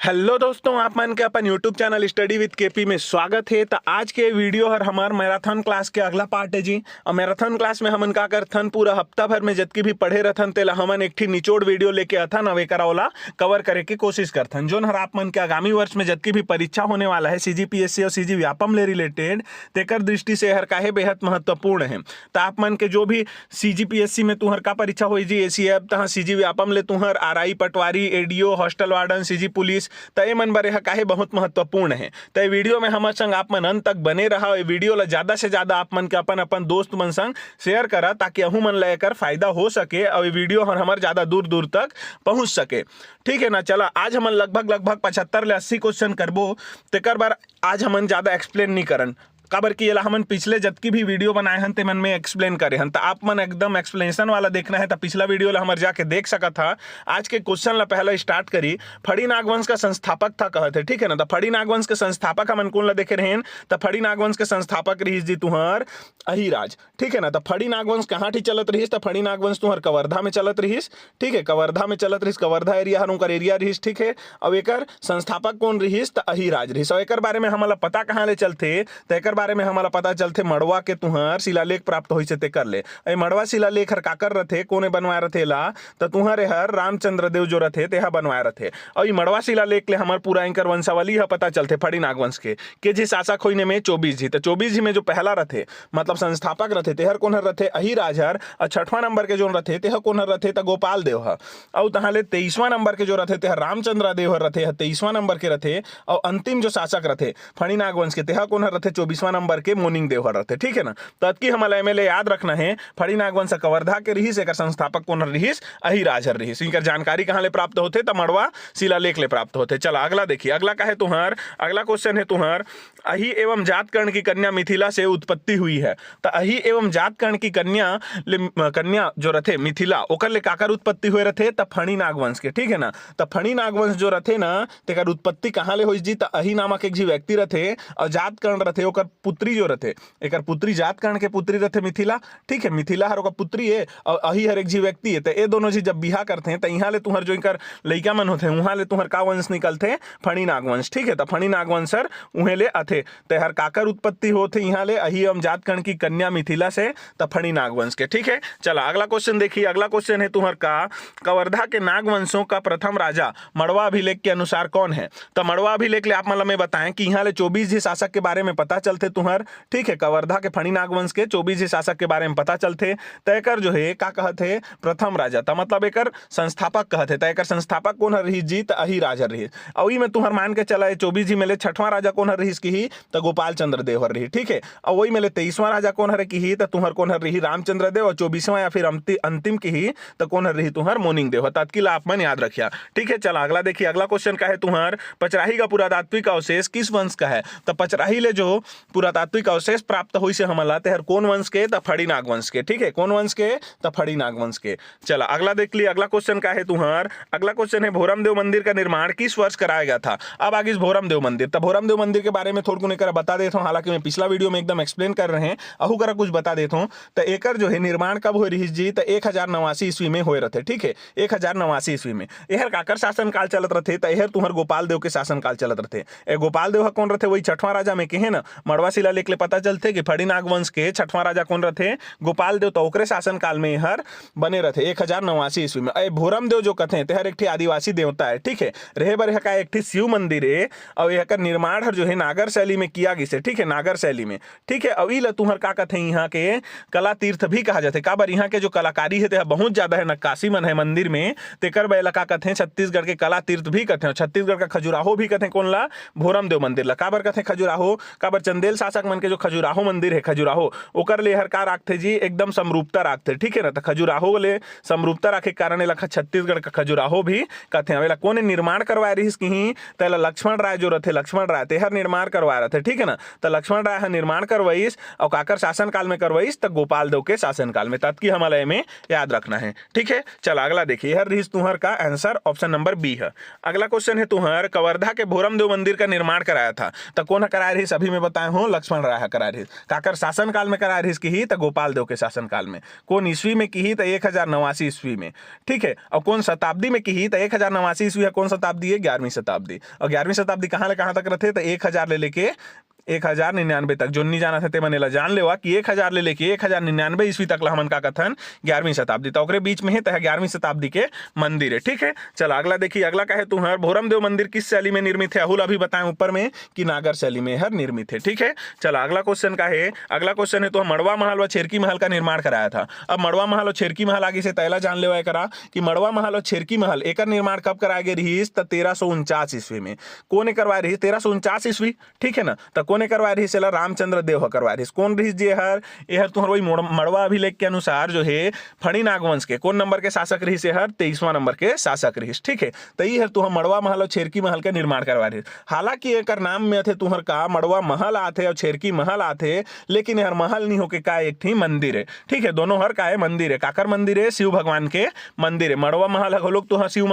Hello दोस्तों, आप मन के अपन YouTube channel study with KP में स्वागत है। तो आज के वीडियो हर हमार मैराथन क्लास के अगला पार्ट है जी। और मैराथन क्लास में हमन का करथन पूरा हफ्ता भर में जितकी भी पढ़े रहथन तेला हमन एक ठी निचोड़ वीडियो लेके अथन अब एकरा ओला कवर करे की कोशिश करथन। जोन हर आप मन के आगामी वर्ष में जितकी भी परीक्षा होने वाला है सीजीपीएससी और सीजी व्यापम ले रिलेटेड तेकर दृष्टि से हर काहे बेहद महत्वपूर्ण है। तो आप मन के जो भी सीजीपीएससी में तुहर का परीक्षा हो जी एसीएफ तहाँ सीजी व्यापम ले तुहर RI patwari ADO hostel warden CG police तय मन बरे काहे बहुत महत्वपूर्ण है। तो वीडियो में हमारे संग आप मन अंत तक बने रहा। वीडियो ला ज्यादा से ज्यादा आप मन के अपन अपन दोस्त मन संग शेयर करा ताकि अहू मन लेकर फायदा हो सके और वीडियो हमारे ज्यादा दूर दूर तक पहुंच सके। ठीक है ना। चला आज हम लगभग 75 ले 80 क्वेश्चन करबो। तेकर बार आज हमन ज्यादा एक्सप्लेन नहीं करन काबर कि एला हमन पिछले जतकी भी वीडियो बनाए हन ते मन में एक्सप्लेन करे हन। तो आप मन एकदम एक्सप्लेनेशन वाला देखना है तो पिछला वीडियो ला हमर जाके देख सका था। आज के क्वेश्चन ला पहला स्टार्ट करी। फड़ी नागवंश का संस्थापक था कहते। ठीक है ना। तो फड़ी नागवंश के संस्थापक हमन कौन ला देखे रहें तो फड़ी नागवंश के संस्थापक रहीस जी तुहर अहिराज। ठीक है ना। तो फड़ी नागवंश कहाँ ठी चलत रहीस तो फड़ी नागवंश तुहर कवर्धा में चलत रहीस। ठीक है, कवर्धा में चलत रहीस। कवर्धा एरिया हर उनकर एरिया रहीस। ठीक है। अब एकर संस्थापक कौन रहीस तो अहिराज रहीस। और एकर बारे में हमला पता कहाँ ले चलते तो एकर बारे में हमारा पता चलते मड़वा के तुहर शिलालेख प्राप्त होई से ते कर ले। ए मड़वा शिलालेख हर काकर रथे कोने बनवाए रथे ला तो तुहर हर रामचंद्र देव जो रथे तेहा बनवाए रथे। और ई मड़वा शिलालेख ले हमार पूरा इनकर वंशावली ह पता चलते फड़ी नागवंश के जी शासक होइने में 24 जी। तो 24 जी में जो पहला रथे मतलब संस्थापक रथे तेहर कोन हर रथे अहिराज हर। और 6वां नंबर के जो रथे तेह कोन हर रथे त गोपाल देव ह। और तहां ले 23वां नंबर के जो रथे तेह रामचंद्र देव हर रथे 23वां नंबर के रथे। और अंतिम जो शासक रथे फड़ी नागवंश के तेह कोन हर रथे 24वां नंबर के मोनिंग देव हर रथे। ठीक है ना। तो अतकी हमारा एमएलए याद रखना है फड़ी नागवंश कवर्धा के रहीस एकर संस्थापक कौन रहीस अहिराज हर रहीस। इनकर जानकारी कहां ले प्राप्त होते तो मड़वा शिलालेख ले प्राप्त होते। चला अगला देखिए। अगला का है तुहर अगला क्वेश्चन है तुहर अहि एवं जात कर्ण की कन्या मिथिला से उत्पत्ति हुई है। तो अहि एवं जात कर्ण की कन्या जो रथे मिथिला ओकर ले काकर उत्पत्ति हुए रथे तो फणी नागवंश के। ठीक है ना। तो फणी नागवंश जो रथे ना तेकर उत्पत्ति कहां ले होइस जी तो अहि नामक एक जी व्यक्ति रथे और जात कर्ण रथे ओकर पुत्री जो रथे एकर पुत्री जात कर्ण के पुत्री रथे मिथिला। ठीक है। मिथिला हर ओकर पुत्री है और अहि हर एक जी व्यक्ति है। तो ये दोनों जी जब बिहा करते हैं तो यहाँ ले तुहर जो इनकर लइका मन होते हैं वहां ले तुहर का वंश निकलते फणी नागवंश। ठीक है। तो फणी नागवंश सर उहे ले अथे तो हर काकर उत्पत्ति होते यहाँ ले अहि एवं जात कर्ण की कन्या मिथिला से तो फणी नागवंश के। ठीक है। चला अगला क्वेश्चन देखिए। अगला क्वेश्चन है तुहर का कवर्धा के नागवंशों का प्रथम राजा मड़वा अभिलेख के अनुसार कौन है। तो मड़वा अभिलेख ले आप मतलब में बताएं कि यहाँ ले 24 जी शासक के बारे में पता चलते तुहर। ठीक है। कवर्धा के फणी नागवंश के 24 जी शासक के बारे में पता चलते तयकर जो है का कहते प्रथम राजा था मतलब एकर संस्थापक कहते। तयकर संस्थापक कौन रही जी तो अहिराज रही। और ई में तुहर मान के चला 24 जी में ले 6वां राजा कौन रहीस की ही तो गोपाल चंद्र देव हर रही। ठीक है। और वही में ले 23वां राजा कौन हर की ही तो तुहर कौन हर रही रामचंद्र देव। और 24वां या फिर अंतिम की ही तो कौन हर रही तुहर मोनिंग देव। तत्किल आप मन याद रखिया। ठीक है। चला अगला देखिए। अगला क्वेश्चन का है तुहर पचराही का पुरातात्विक अवशेष किस वंश का है। तो पचराही ले जो पुरातात्विक अवशेष प्राप्त हुई से हम लाते हैं कौन वंश के तो फड़ी नागवंश के। ठीक है। कौन वंश के तो फड़ी नागवंश के। चला अगला देख लिया। अगला क्वेश्चन का है तुहर अगला क्वेश्चन है भोरम देव मंदिर का निर्माण किस वर्ष कराया गया था। अब आगे इस भोरम देव मंदिर तो भोरम देव मंदिर के बारे में थोड़ा कुछ बता देता हूँ। हालांकि मैं पिछला वीडियो में एकदम एक्सप्लेन कर रहे हैं अहू करा कुछ बता देता हूँ। तो एकर जो है निर्माण कब हो रही जी तो 1089 ईस्वी में हुए रहते। ठीक है। 1089 ईस्वी में यहर काकर शासन काल चलत रहे तो यहर तुहर गोपाल देव के शासन काल चलत रहे। गोपाल देव कौन रहे वही 6वां राजा में के है ना। मड़वा शिलालेख ले पता चलते कि फड़ी नागवंश के 6वां राजा कौन रहे गोपाल देव। तो ओकरे शासन काल में हर बने रहे 1089 ईस्वी में। भोरम देव जो कथे तेहर एक ठी आदिवासी देवता है। ठीक है। रहे बर का एक ठी शिव मंदिर है और यह का निर्माण हर जो है नागर शैली में किया गया। ठीक है। नागर शैली में। ठीक है। और इला तुहर का कथे यहाँ के कला तीर्थ भी कहा जाते काबर यहाँ के जो कलाकारी है बहुत ज्यादा है नक्काशी मन है मंदिर में तेकर बेला का कथे छत्तीसगढ़ के कला तीर्थ भी कथे। छत्तीसगढ़ का खजुराहो भी कथे कौन ला भोरम देव मंदिर ला काबर कथे खजुराहो काबर चंदेल शासक मन के जो खजुराहो मंदिर है खजुराहो ओकर ले हर का राखते जी एकदम समरूपता राखते। ठीक है ना। तो खजुराहो ले समरूपता राखे कारण लखा छत्तीसगढ़ का खजुराहो भी कथे। अवेला कोने निर्माण करवाए रहीस की तेला लक्ष्मण राय जो रथे लक्ष्मण राय तेहर निर्माण करवाए रथे। ठीक है ना। तो लक्ष्मण राय हर निर्माण करवाइस और काकर शासन काल में करवाइस तो गोपाल देव के शासन काल में। तत्की हमारे में याद रखना है। ठीक है। चल अगला देखिए। हर रहीस तुहर का आंसर ऑप्शन नंबर बी है। अगला क्वेश्चन है तुहर कवर्धा के भोरम देव मंदिर का निर्माण कराया था तो कौन कराया रहीस अभी मैं बताया हूँ तो लक्ष्मण राय ह कराए रहिस। काकर शासन काल में कराए रहिस की ही तो गोपाल देव के शासन काल में। कौन ईस्वी में की ही तो 1089 ईस्वी में, ठीक है। और कौन शताब्दी में की ही तो 1089 ईस्वी है, कौन शताब्दी है, 11वीं शताब्दी। और 11वीं शताब्दी कहाँ ले कहाँ तक रहते तो 1000 ले लेके 1099 तक। जो नहीं जाना थे मने ला जान लेवा कि 1000 ले लेके 1099 ईस्वी तक ला हमन का कथन 11वीं शताब्दी। तो ओकरे बीच में है तह 11वीं शताब्दी के मंदिर है, ठीक है। चल अगला देखिए, अगला का है तुम्हार भोरम देव मंदिर किस शैली में निर्मित है। अहुल अभी बताएं ऊपर में कि नागर शैली में हर निर्मित है, ठीक है। चल अगला क्वेश्चन का है, अगला क्वेश्चन है तो मड़वा महल व छेरकी महल का निर्माण कराया था। अब मड़वा महल और छेरकी महल आगे से तैला जान लेवा करा कि मड़वा महल और छेरकी महल एक निर्माण कब कराया गया रहीस तो 1349 ईस्वी में। कोने करवाए रही 1349 ईस्वी, ठीक है ना। तो कोने करवाए रही से रामचंद्र देव करवाए रही। कौन रही जे हर यह तुम्हार वही मड़वा अभिलेख के अनुसार जो है फणी नागवंश के कौन नंबर के शासक रही से हर 23वां नंबर के शासक रही, ठीक है। तो ये तुम मड़वा महल और छेरकी महल का निर्माण करवा रही। हालांकि एक नाम में थे तुम्हार का मड़वा महल आते और छेरकी महल आते, लेकिन हर महल नहीं होके का एक थी मंदिर है, ठीक है। दोनों हर का है मंदिर है। काकर मंदिर है, शिव भगवान के मंदिर है। मड़वा महल लोग तो शिव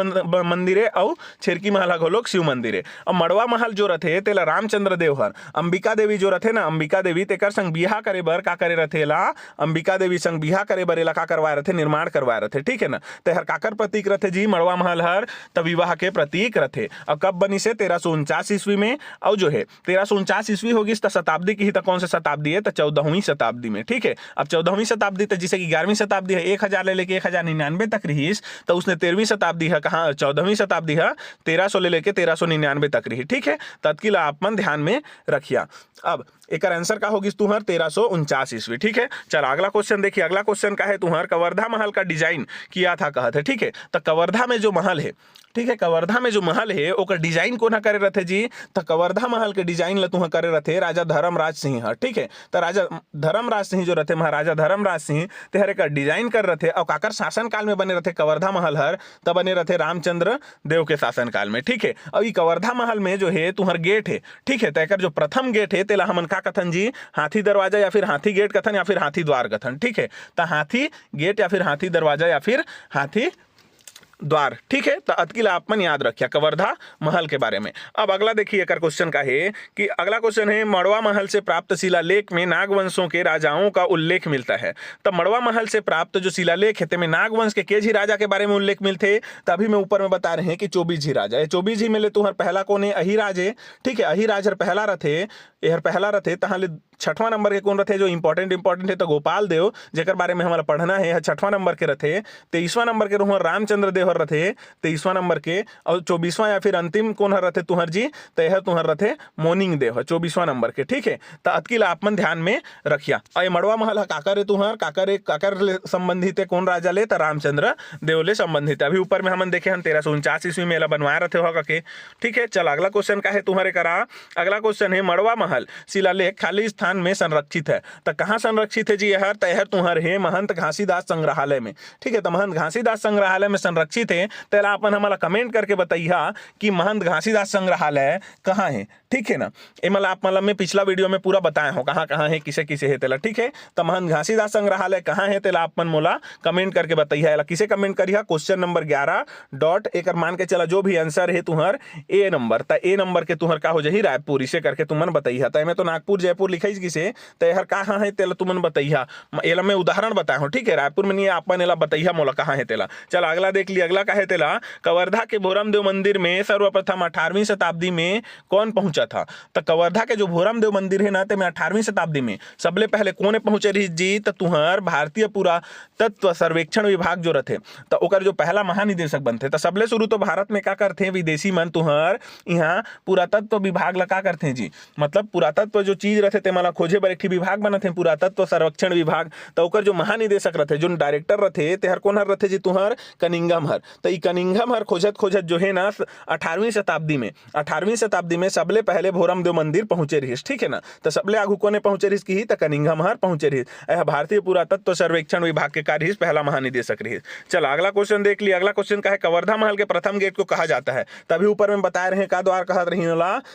मंदिर है और छेरकी महल लोग शिव मंदिर है। और मड़वा महल जो रथे तेला रामचंद्र देव हर अंबिका देवी जो रथे ना, अंबिका देवी तेकर संग बिहा करे बर का करे रथे ला, अंबिका देवी संग बिहा करे बर एला का करवाए रथे, निर्माण करवाए रथे, ठीक है ना। ते हर काकर प्रतीक रथे जी, मड़वा महल हर त विवाह के प्रतीक रथे। और कब बनी से 1349 ईस्वी में। और जो है 1349 ईस्वी होगी तो शताब्दी की ही तो कौन सा शताब्दी है तो 14वीं शताब्दी में, ठीक है। अब 14वीं शताब्दी तो जिसे कि 11वीं शताब्दी है 1000 ले लेके 1099 तक रही, तो उसने 13वीं शताब्दी है कहाँ 14वीं शताब्दी है 1300 ले लेके 1399 तक रही, ठीक है। तत्किल आप मन ध्यान में रखिया। अब एक आंसर का होगी तुम्हार 1349 ईस्वी, ठीक है। चल अगला क्वेश्चन देखिए, अगला क्वेश्चन का है तुम्हार कवर्धा महल का डिजाइन किया था कहते, ठीक है। तो कवर्धा में जो महल है, ठीक है, कवर्धा में जो महल है ओकर डिजाइन कोना करे रथे जी, तो कवर्धा महल के डिजाइन ला तुह करे रथे राजा धर्मराज सिंह, ठीक है। तो राजा धर्मराज सिंह जो रथे महाराजा धर्मराज सिंह तेहरे का डिजाइन कर रथे। और काकर शासन काल में बने रथे कवर्धा महल हर तब बने रथे रामचंद्र देव के शासन काल में, ठीक है। और ये कवर्धा महल में जो है तुहर गेट है, ठीक है। तेकर जो प्रथम गेट है तेला हमन का कथन जी हाथी दरवाजा या फिर हाथी गेट कथन या फिर हाथी द्वार कथन, ठीक है। तो हाथी गेट या फिर हाथी दरवाजा या फिर हाथी द्वार, ठीक है। तो अतकिल आप मन याद रखिए कवर्धा महल के बारे में। अब अगला देखिए एक क्वेश्चन का है कि अगला क्वेश्चन है मड़वा महल से प्राप्त शिलालेख में नागवंशों के राजाओं का उल्लेख मिलता है। तो मड़वा महल से प्राप्त जो शिलालेख है तेमें नागवंश के जी राजा के बारे में उल्लेख मिलते। तभी मैं ऊपर में बता रहे हैं कि 24 ही राजा है। 24 ही में ले तुम्हार पहला कौन है अहिराज है, ठीक है। अहिराज हर पहला रथे, यह पहला रथे। तहाँ ले 6वां नंबर के कौन रथे जो इंपॉर्टेंट है तो गोपाल देव जेकर बारे में हमारा पढ़ना है 6वां नंबर के रथे। 23वां नंबर के रुहर रामचंद्र देव रथे 23वां नंबर के। और 24वां या फिर अंतिम कौन रथे तुहर जी तो यह तुहर रथे मोर्निंग देव 24वां नंबर के, ठीक है। तो अतकिल आप मन ध्यान में रखिया। और मड़वा महल काकर है तुहर काकर संबंधित है कौन राजा ले तो रामचंद्र देव ले संबंधित है। अभी ऊपर में हम देखे हम 1349 ईस्वी में बनवाया रथे होगा के, ठीक है। चल अगला क्वेश्चन का है तुम्हारे करा, अगला क्वेश्चन है मड़वा महल शिलालेख खाली स्थान में संरक्षित है। तो कहां संरक्षित है जी यह तहर तुहर है महंत घासीदास संग्रहालय में, ठीक है। तो महंत घासीदास संग्रहालय में संरक्षित है। तेला अपन हमारा कमेंट करके बताइया कि महंत घासीदास संग्रहालय कहाँ है, ठीक है ना। एमल आप मतलब मैं पिछला वीडियो में पूरा बताया हूँ कहाँ कहाँ है किसे किसे है तेला, ठीक है। तो महंत घासीदास संग्रहालय कहाँ है तेला अपन मोला कमेंट करके बताइया। किसे कमेंट करिया क्वेश्चन नंबर 11 डॉट एक मान के चला जो भी आंसर है तुहर ए नंबर तो ए नंबर के तुहर का हो जाही रायपुर, इसे करके तुमन बताइया। तो मैं तो नागपुर जयपुर लिखाई किसे तो यह कहाँ है तेला तुमन बताइया। एला मैं उदाहरण बताया हूँ, ठीक है। रायपुर में नहीं आपन एला बताइया मोला कहाँ है तेला। चल अगला देख लिया, अगला का है तेला कवर्धा के भोरम देव मंदिर में सर्वप्रथम 18वीं शताब्दी में कौन पहुंचा था। तो कवर्धा के जो भोरम देव मंदिर है ना ते में 18वीं शताब्दी में सबले पहले कौन पहुंचे रही जी तो तुहर भारतीय पुरातत्व सर्वेक्षण विभाग जो रथे तो ओकर जो पहला महानिदेशक बनते। तो सबले शुरू तो भारत में क्या करते विदेशी मन तुहर यहाँ पुरातत्व विभाग ला का करते जी, मतलब पुरातत्व जो चीज रहते तेमला खोजे बर एक विभाग बनते पुरातत्व सर्वेक्षण विभाग। तो ओकर जो महानिदेशक रहते जो डायरेक्टर रहते तेहर कौन हर रहते जी तुहर कनिंघम हर। तो ई कनिंघम हर खोजत खोजत जो है ना 18वीं शताब्दी में सबले पहले भोरम देव मंदिर पहुंचे रहिस, ठीक है ना। तो सबले आगू कोने पहुंचे रहिस की तो कनिंघम हर पहुंचे रहिस। यह भारतीय पुरातत्व सर्वेक्षण विभाग के कार्य रहिस, पहला महानिदेशक रहिस। चल अगला क्वेश्चन देख लिया, अगला क्वेश्चन का है कवर्धा महल के प्रथम गेट को कहा जाता है। तभी ऊपर में बता रहे हैं का द्वार कहा रही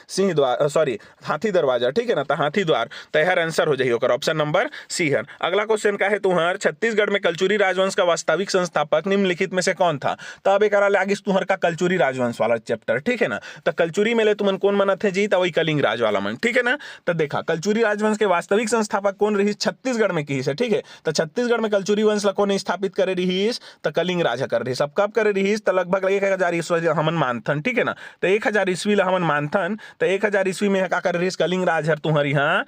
सिंह द्वार सॉरी हाथी दरवाजा, ठीक है ना। तो हाथी द्वार तो यह आंसर हो जाइए ऑप्शन नंबर सी है। अगला क्वेश्चन का है तुम्हार छत्तीसगढ़ में कलचुरी राजवंश का वास्तविक संस्थापक निम्नलिखित में से कौन था। तब एक आगे तुहर का कलचुरी राजवंश वाला चैप्टर, ठीक है ना। तो कलचुरी में ले तुमन कौन मनत है जी तो वही कलिंग राज वाला मन, ठीक है ना। तो देखा कलचुरी राजवंश के वास्तविक संस्थापक कौन रहीस, छत्तीसगढ़ में की है, ठीक है। तो छत्तीसगढ़ में कलचुरी वंश ला कौन स्थापित करे रहीस, तो कलिंग राज कर रहीस। अब कब करे रहीस, तो लगभग 1000 ईस्वी हमन मानथन, ठीक है ना। तो 1000 ईस्वी ला हमन मानथन, तो 1000 ईस्वी में का करे रहीस, कलिंग राज हर तुहर यहाँ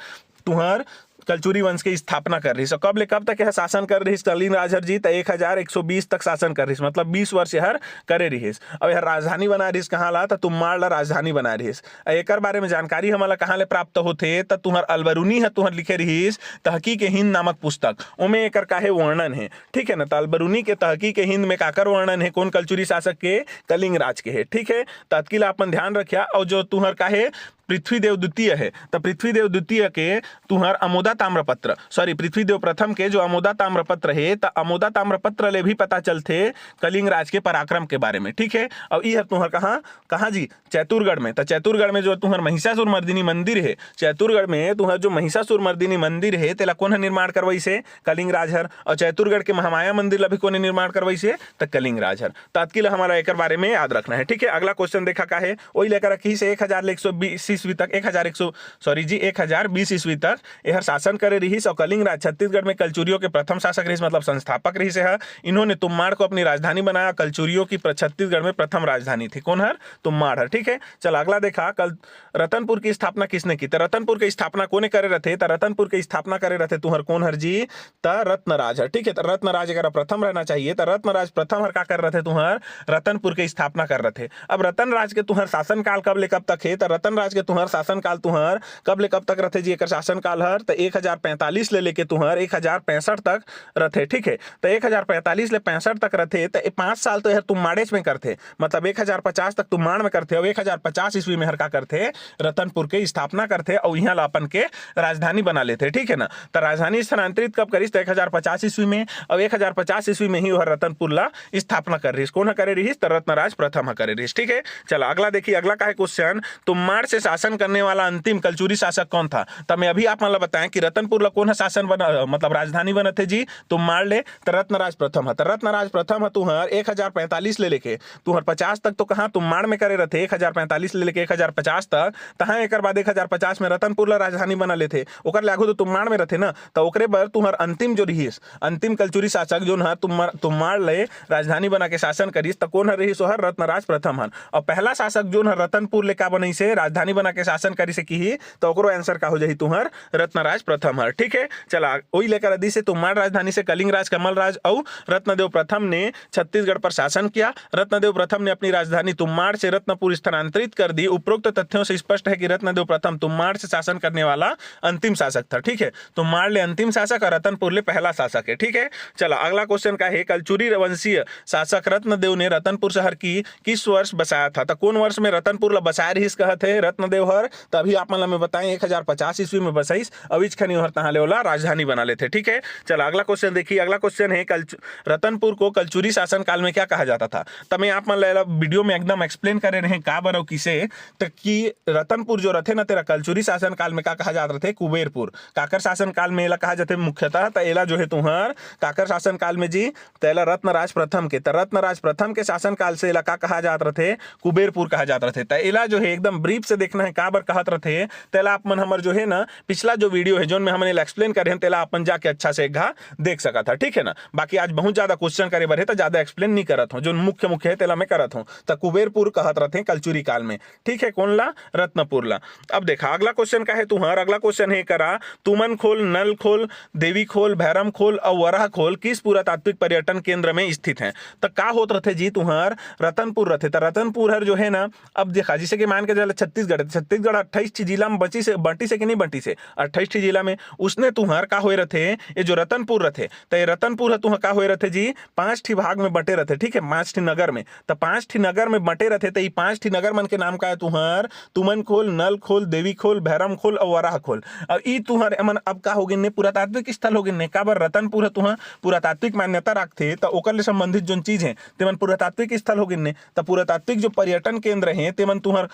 तुहर कलचुरी वंश की स्थापना कर रही है। कब ले कब तक यह शासन कर रही है कलिंग राजहर जी, तो 1120 तक शासन कर रही है, मतलब 20 वर्ष यह करे रही है। अब यह राजधानी बना रही है कहाँ ला, तो तुम्माड़ ला राजधानी बना रही है। एक बारे में जानकारी हमारा कहाँ ले प्राप्त होते, तो तुहर अलबरूनी है तुहर लिखे रही तहकीक हिंद नामक पुस्तक, उमें एक काहे वर्णन है, ठीक है ना। तो अलबरूनी के तहकीक हिंद में काकर वर्णन है, कौन कलचुरी शासक के, कलिंग राज के है, ठीक है। तो अतकिला अपन ध्यान रखिया। और जो तुहर काहे पृथ्वीदेव द्वितीय है, तो पृथ्वीदेव द्वितीय के तुहर अमोदा ताम्रपत्र, सॉरी पृथ्वीदेव प्रथम के जो अमोदा ताम्रपत्र है, तो अमोदा ताम्रपत्र ले भी पता चलते कलिंग राज के पराक्रम के बारे में, ठीक है। और यह तुहर कहाँ कहाँ जी, चैतुरगढ़ में। तो चैतुरगढ़ में जो तुहर महिषासुर मर्दिनी मंदिर है, चैतुरगढ़ में तुहर जो महिषासुर मर्दिनी मंदिर है, तेला कौन निर्माण करवाई से, कलिंग राजहर। और चैतुरगढ़ के महामाया मंदिर ला भी कौन निर्माण करवाई से, तो कलिंग राजहर। तो अतकिल हमारा एक बारे में याद रखना है, ठीक है। अगला क्वेश्चन देखा का है, वही लेकर रखी से 1120 ईस्वी तक 1020 ईस्वी तक यह शासन करे रही। और कलिंग राज छत्तीसगढ़ में कलचुरियों के प्रथम शासक रही, मतलब संस्थापक रही से। इन्होंने तुम्माड़ को अपनी राजधानी बनाया। कलचुरियों की छत्तीसगढ़ में प्रथम राजधानी थी कौन हर, तुम्माड़ हर, ठीक है। चल अगला देखा, कल रतनपुर की स्थापना किसने की, तो रतनपुर की स्थापना कोने करे रहते, तो रतनपुर की स्थापना करे रहते तुहर कौन हर जी, तो रत्नराज हर, ठीक है। तो रत्नराज अगर प्रथम रहना चाहिए, तो रत्नराज प्रथम हर का कर रहे थे, तुहर रतनपुर की स्थापना कर रहे थे। अब रतन राज के तुहर शासन काल कब ले कब तक है, तो रतन राज के तुहर शासन काल तुहर कब ले कब तक रहते जी, एक शासन काल हर, तो 1045 ले लेके तुहर 1065 तक रहते, ठीक है। तो 1045 ले 65 तक रहते, तो 5 साल तो यह तुम्माड़े में करते, मतलब 1050 तक तुम्माड़ में करते, और 1050 ईस्वी में हर का करते, रतनपुर के स्थापना करते, और यहाँ लापन के राजधानी बना लेते, ठीक है ना। तो राजधानी स्थानांतरित कब करीस, तो 1050 ईस्वी में, और 1050 ईस्वी में ही वह रतनपुर ला स्थापना कर रही, कौन करे रही, तो रत्नराज प्रथम करे रही, ठीक है। चलो अगला देखिए, अगला का है क्वेश्चन, तुम्माड़ से शासन करने वाला अंतिम कलचुरी शासक कौन था। तो मैं अभी आप मतलब बताएं कि रतनपुर ला कौन शासन बना, मतलब राजधानी बना थे जी, तुम्माड़ ले, तो रत्नराज प्रथम है। तो रत्नराज प्रथम है तुहर 1045 ले लेके तुहर 50 तक, तो कहाँ तुम्माड़ में करे रहते, 1045 ले लेके 1050 तक, तहाँ एक बाद 1050 में रतनपुर ला राजधानी बना लेते, ओकर लागू तो तुम्माड़ में रहते ना। तो ओकरे बर तुहर अंतिम जो रहीस, अंतिम कलचुरी शासक जो है तुम्माड़ ले राजधानी बना के शासन करीस, तो कौन रही सोहर, रत्नराज प्रथम हन। और पहला शासक जो है रतनपुर ले का बनई से राजधानी बना के शासन करी से की, तो ओकरो आंसर का हो जाही तुहर रत्नराज प्रथम हर, ठीक है। चला वही लेकर अदी से तुम्माड़ राजधानी से कलिंग राज, कमल राज और रत्नदेव प्रथम ने छत्तीसगढ़ पर शासन किया। रत्नदेव प्रथम ने अपनी राजधानी तुम्माड़ से रत्नपुर स्थानांतरित कर दी। उपरोक्त तथ्यों से स्पष्ट है कि रत्नदेव प्रथम तुम्माड़ से शासन करने वाला अंतिम शासक था, ठीक है। तुम्माड़ ले अंतिम शासक और रतनपुर ले पहला शासक है, ठीक है। चला अगला क्वेश्चन का है, कलचुरी वंशीय शासक रत्नदेव ने रतनपुर शहर की किस वर्ष बसाया था। तो कौन वर्ष में रतनपुर ला बसाया रही कहते हैं रत्नदेव हर, तभी आप मतलब मैं बताएं 1050 ईस्वी में बसाइस, अविच खनी हर तहाँ ले वाला राजधानी बना लेते, ठीक है। चलो अगला क्वेश्चन देखिए, अगला क्वेश्चन है रतनपुर को कलचुरी शासन काल में क्या कहा जाता था। तब मैं आप मतलब वीडियो में एकदम एक्सप्लेन करे रहे का बनो किसे, तो कि रतनपुर जो रहते ना तेरा कलचुरी शासन काल में क्या कहा जाता थे, कुबेरपुर। काकर शासन काल में एला कहा जाते मुख्यतः, तो एला जो है तुहर काकर शासन काल में जी, तेला रत्नराज प्रथम के, तो रत्नराज प्रथम के शासन काल से एला का कहा जाता रहे, कुबेरपुर कहा जाता रहे। तो एला जो है एकदम ब्रीफ से देखना है का बर कहत रहे, तेला आप मन हमर जो है ना पिछला जो वीडियो है जो में हमने एक्सप्लेन करे हैं, तेला अपन जाके अच्छा से एक घा देख सका था, ठीक है ना। बाकी आज बहुत ज्यादा क्वेश्चन करे बर है, तो ज्यादा एक्सप्लेन नहीं करत हूं, जो मुख्य मुख्य है तेला मैं करत हूं। तो कुबेरपुर कहत रहे कलचुरी काल में, ठीक है, कौन ला, रत्नपुर ला। अब देखा अगला क्वेश्चन का है तुहर, अगला क्वेश्चन है करा, तुमन खोल, नल खोल, देवी खोल, भैरम खोल और वराह खोल किस पुरातात्विक पर्यटन केंद्र में स्थित है। तो का होत रहे जी तुहर रतनपुर रहते, तो रतनपुर हर जो है ना, अब देखा जैसे कि मान के चला छत्तीसगढ़ 28 जिला में बची से बंटी से कि नहीं बंटी से 28 जिला में, उसने तुहर का होए रथे, ये जो रतनपुर रथे, तो ये रतनपुर तुहर का होए रथे जी 5 भाग में बटे रथे, ठीक है, 5 नगर में। तो 5 नगर में बटे रथे, तो ये 5 नगर मन के नाम का है तुहर तुमन खोल, नल खोल, देवी खोल, भैरम खोल और वराह खोल। और ई तुहर मन अब का हो गिन पुरातात्विक स्थल हो गिन, का बर रतनपुर तुहर पुरातात्विक मान्यता रखते, तो ओकर ले संबंधित जो चीज है तेमन पुरातात्विक स्थल हो गिन। तो पुरातात्विक जो पर्यटन केंद्र है तेमन तुहर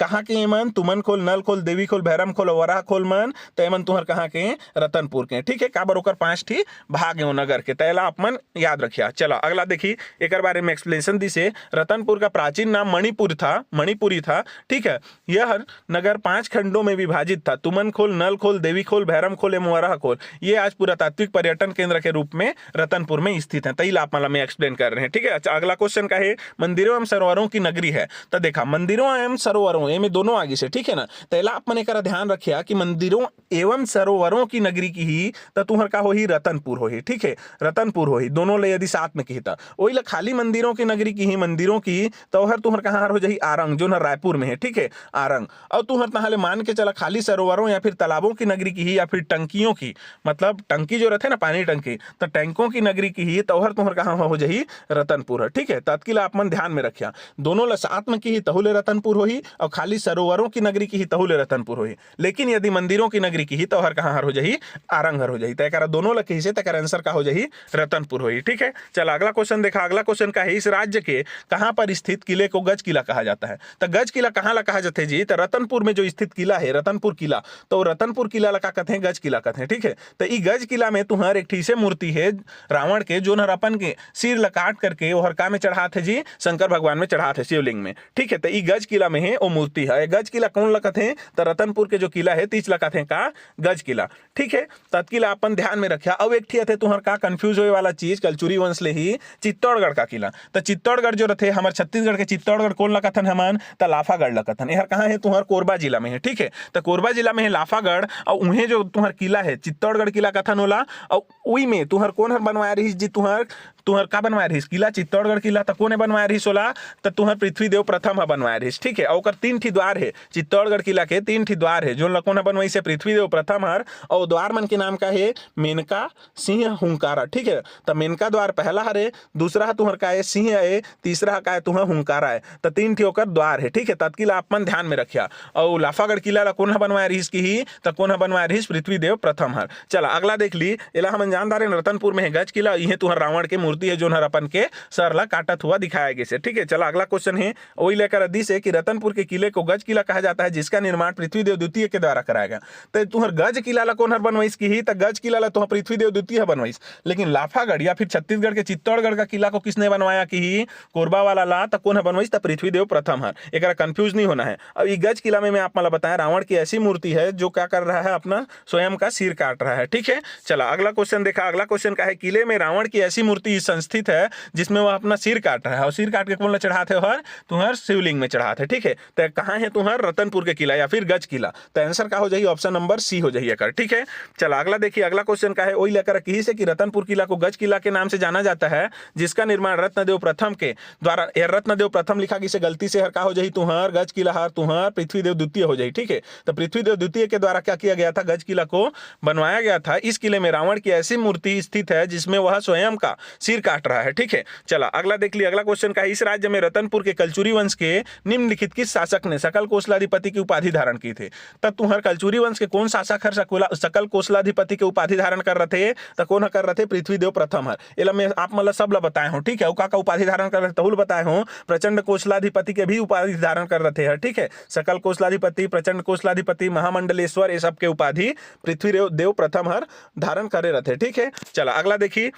कहाँ के एमन तुमन खोल, नल खोल, देवी खोल, भैरम खोल, वराह खोल मन तो एमन तुहर कहाँ के रतनपुर के। ठीक है, काबर ओकर 5 ठी भाग है नगर के, तैला आप मन याद रखिया। चलो अगला देखी, एक बारे में एक्सप्लेनेशन दी से रतनपुर का प्राचीन नाम मणिपुर था, मणिपुरी था। ठीक है, यह नगर 5 खंडों में विभाजित था, तुमन खोल, नल खोल, देवी खोल, भैरम खोल एवं वराह खोल। ये आज पुरातात्विक पर्यटन केंद्र के रूप में रतनपुर में स्थित है। तैला आप मतलब में एक्सप्लेन कर रहे हैं। ठीक है, अच्छा अगला क्वेश्चन का है मंदिरों एवं सरोवरों की नगरी है। तो देखा मंदिरों एवं सरोवरों ये में दोनों आगे से, ठीक है ना। तैला आप मन कर ध्यान रखिया कि मंदिरों एवं सरोवरों की नगरी की ही तो तुहर का हो ही रतनपुर हो ही। ठीक है, रतनपुर हो ही दोनों ले यदि साथ में कहता वही खाली मंदिरों की नगरी की ही मंदिरों की तो हर तुहर कहाँ हो जाही आरंग जो न रायपुर में है। ठीक है, आरंग। और तुहर तहाले मान के चला खाली सरोवरों या फिर तालाबों की नगरी की ही या फिर टंकियों की, मतलब टंकी जो रहते ना पानी टंकी, तो टैंकों की नगरी की ही तोहर तुहर कहाँ हो जाही रतनपुर है। ठीक है, तत्किल आप मन ध्यान में रखिया दोनों ल साथ में की ही तहुले रतनपुर हो ही और खाली सरोवरों की नगरी की ही तहुले रतनपुर हो ही। लेकिन यदि मंदिरों की नगरी की ही तो हर कहाँ हो जाही आरंग हर हो जाही। तय दोनों लगी से तय आंसर का हो जाही रतनपुर हो ही। ठीक है, चल अगला क्वेश्चन देखा। अगला क्वेश्चन का है इस राज्य के कहां पर स्थित किले को गज किला कहा जाता है। तो गज किला कहां ला कहा जाता है जी, तो रतनपुर में जो स्थित किला है रतनपुर किला, तो रतनपुर किला ला का कहते हैं गज किला कहते हैं। ठीक है, तो ई गज किला में तुम्हार एक ठीसे मूर्ति है रावण के जो नर अपन के सिर ला काट करके वो हरका में चढ़ाते जी शंकर भगवान में चढ़ाते शिवलिंग में। ठीक है, तो ई गज किला में है वो मूर्ति है। गज किला कौन ला कहते हैं, तो रतनपुर के जो किला है तीच ला कहते हैं का गज किला। ठीक है, तत्किला अपन ध्यान में रखिया। अब एक थे तुम्हार का कंफ्यूज होए वाला चीज कलचुरी वंश ले ही चित्तौड़गढ़ का किला। तो चित्तौड़गढ़ जो रहे हमारे छत्तीसगढ़ के चित्तौड़गढ़ कौन लकथन हमन, तो लाफागढ़ लकथन। यह कहाँ है तुम्हार कोरबा जिला में है। ठीक है, तो कोरबा जिला में है लाफागढ़ और उन्हें जो तुम्हार किला है चित्तौड़गढ़ किला कथन होला। और उई में तुम्हार कौन हर बनवाया रही जी, तुम्हार का बनवाया रही किला चित्तौड़गढ़ किला, तो कौन बनवाया रही सोला, तो तुम्हार पृथ्वीदेव प्रथम है बनवाया रही। ठीक है, और 3 ठी द्वार है चित्तौड़गढ़ किला के 3 ठी द्वार है जो लकोन बनवाई से पृथ्वीदेव प्रथम हर। और द्वार मन के नाम का है मेनका, सिंह, हुंकारा। ठीक है, तो मेनका द्वार पहला हरे, दूसरा तुम्हार का है सिंह है, तीसरा का है तुम्हार हुंकारा है। तो 3 ठी होकर द्वार है। ठीक है, तत्किला आप मन ध्यान में रखिया। और लाफागढ़ किला ला कौन बनवाया रही की ही, तो कौन बनवाया रही पृथ्वीदेव प्रथम हर। चला अगला देख ली, एला हम जानदार है रतनपुर में है गज किला, यह तुम्हार रावण के मूर्ति है जो नर अपन के सर ला काटत हुआ दिखाया गया से। ठीक है, चला अगला क्वेश्चन है वही लेकर अदी से कि रतनपुर के किले को गज किला कहा जाता है जिसका निर्माण पृथ्वीदेव द्वितीय के द्वारा कराया गया। तो तुम्हार गज किला ला कौन हर बनवाइस की ही, तो गज किला ला तुम्हार पृथ्वीदेव द्वितीय बनवाइस। लेकिन लाफागढ़ या फिर छत्तीसगढ़ के चित्तौड़गढ़ का किला को किसने बनवाया की ही, कोरबा वाला ला, तो कौन बनवाइस, तो पृथ्वीदेव प्रथम हर। एक कंफ्यूज नहीं होना है। अब ये गज किला में मैं आप मतलब बताया रावण की ऐसी मूर्ति है जो क्या कर रहा है, अपना स्वयं का सिर काट रहा है। ठीक है, चला अगला क्वेश्चन देखा। अगला क्वेश्चन का है किले में रावण की ऐसी मूर्ति संस्थित है जिसमें वह अपना सिर काट रहा है और सिर काट के कौन चढ़ाते हर, तुम्हार शिवलिंग में चढ़ाते। ठीक है, तो कहां है तुम्हार रतनपुर के किला या फिर गज किला, तो आंसर का हो जाएगी ऑप्शन नंबर सी हो जाइए कर। ठीक है, चला अगला देखिए। अगला क्वेश्चन का है वही लेकर कही से कि रतनपुर किला को गज किला के नाम से जाना जाता है जिसका निर्माण रत्नदेव प्रथम के द्वारा, रत्नदेव प्रथम लिखा किसे गलती से हर का हो जाए तुम्हार गज किला हर तुम्हार पृथ्वीदेव द्वितीय हो जाए। ठीक है, तो पृथ्वीदेव द्वितीय के द्वारा क्या किया गया था, गज किला को बनवाया गया था। इस किले में रावण की ऐसी मूर्ति स्थित है जिसमें वह स्वयं का सिर काट रहा है। ठीक है, चला अगला देख लिया। अगला क्वेश्चन का इस राज्य में रतनपुर के कलचुरी वंश के निम्नलिखित किस शासक ने सकल कोसलाधिपति की उपाधि धारण की थी। तब तुम्हार कलचुरी वंश के कौन शासक हर सकल कोसलाधिपति के उपाधि धारण कर रहे थे, तो कौन कर रहे थे, पृथ्वीदेव प्रथम हर। एला मैं आप मतलब सब ला बताए हूं। ठीक है, का उपाधि धारण कर रहे थे तहुल बताए हूं। प्रचंड कोसलाधिपति के भी उपाधि धारण कर रहे थे। ठीक है, सकल कोसलाधिपति, प्रचंड कोसलाधिपति, महामंडलेश्वर, ये सब के उपाधि पृथ्वीदेव प्रथम हर धारण करे रहते। ठीक है, चला अगला देखिए।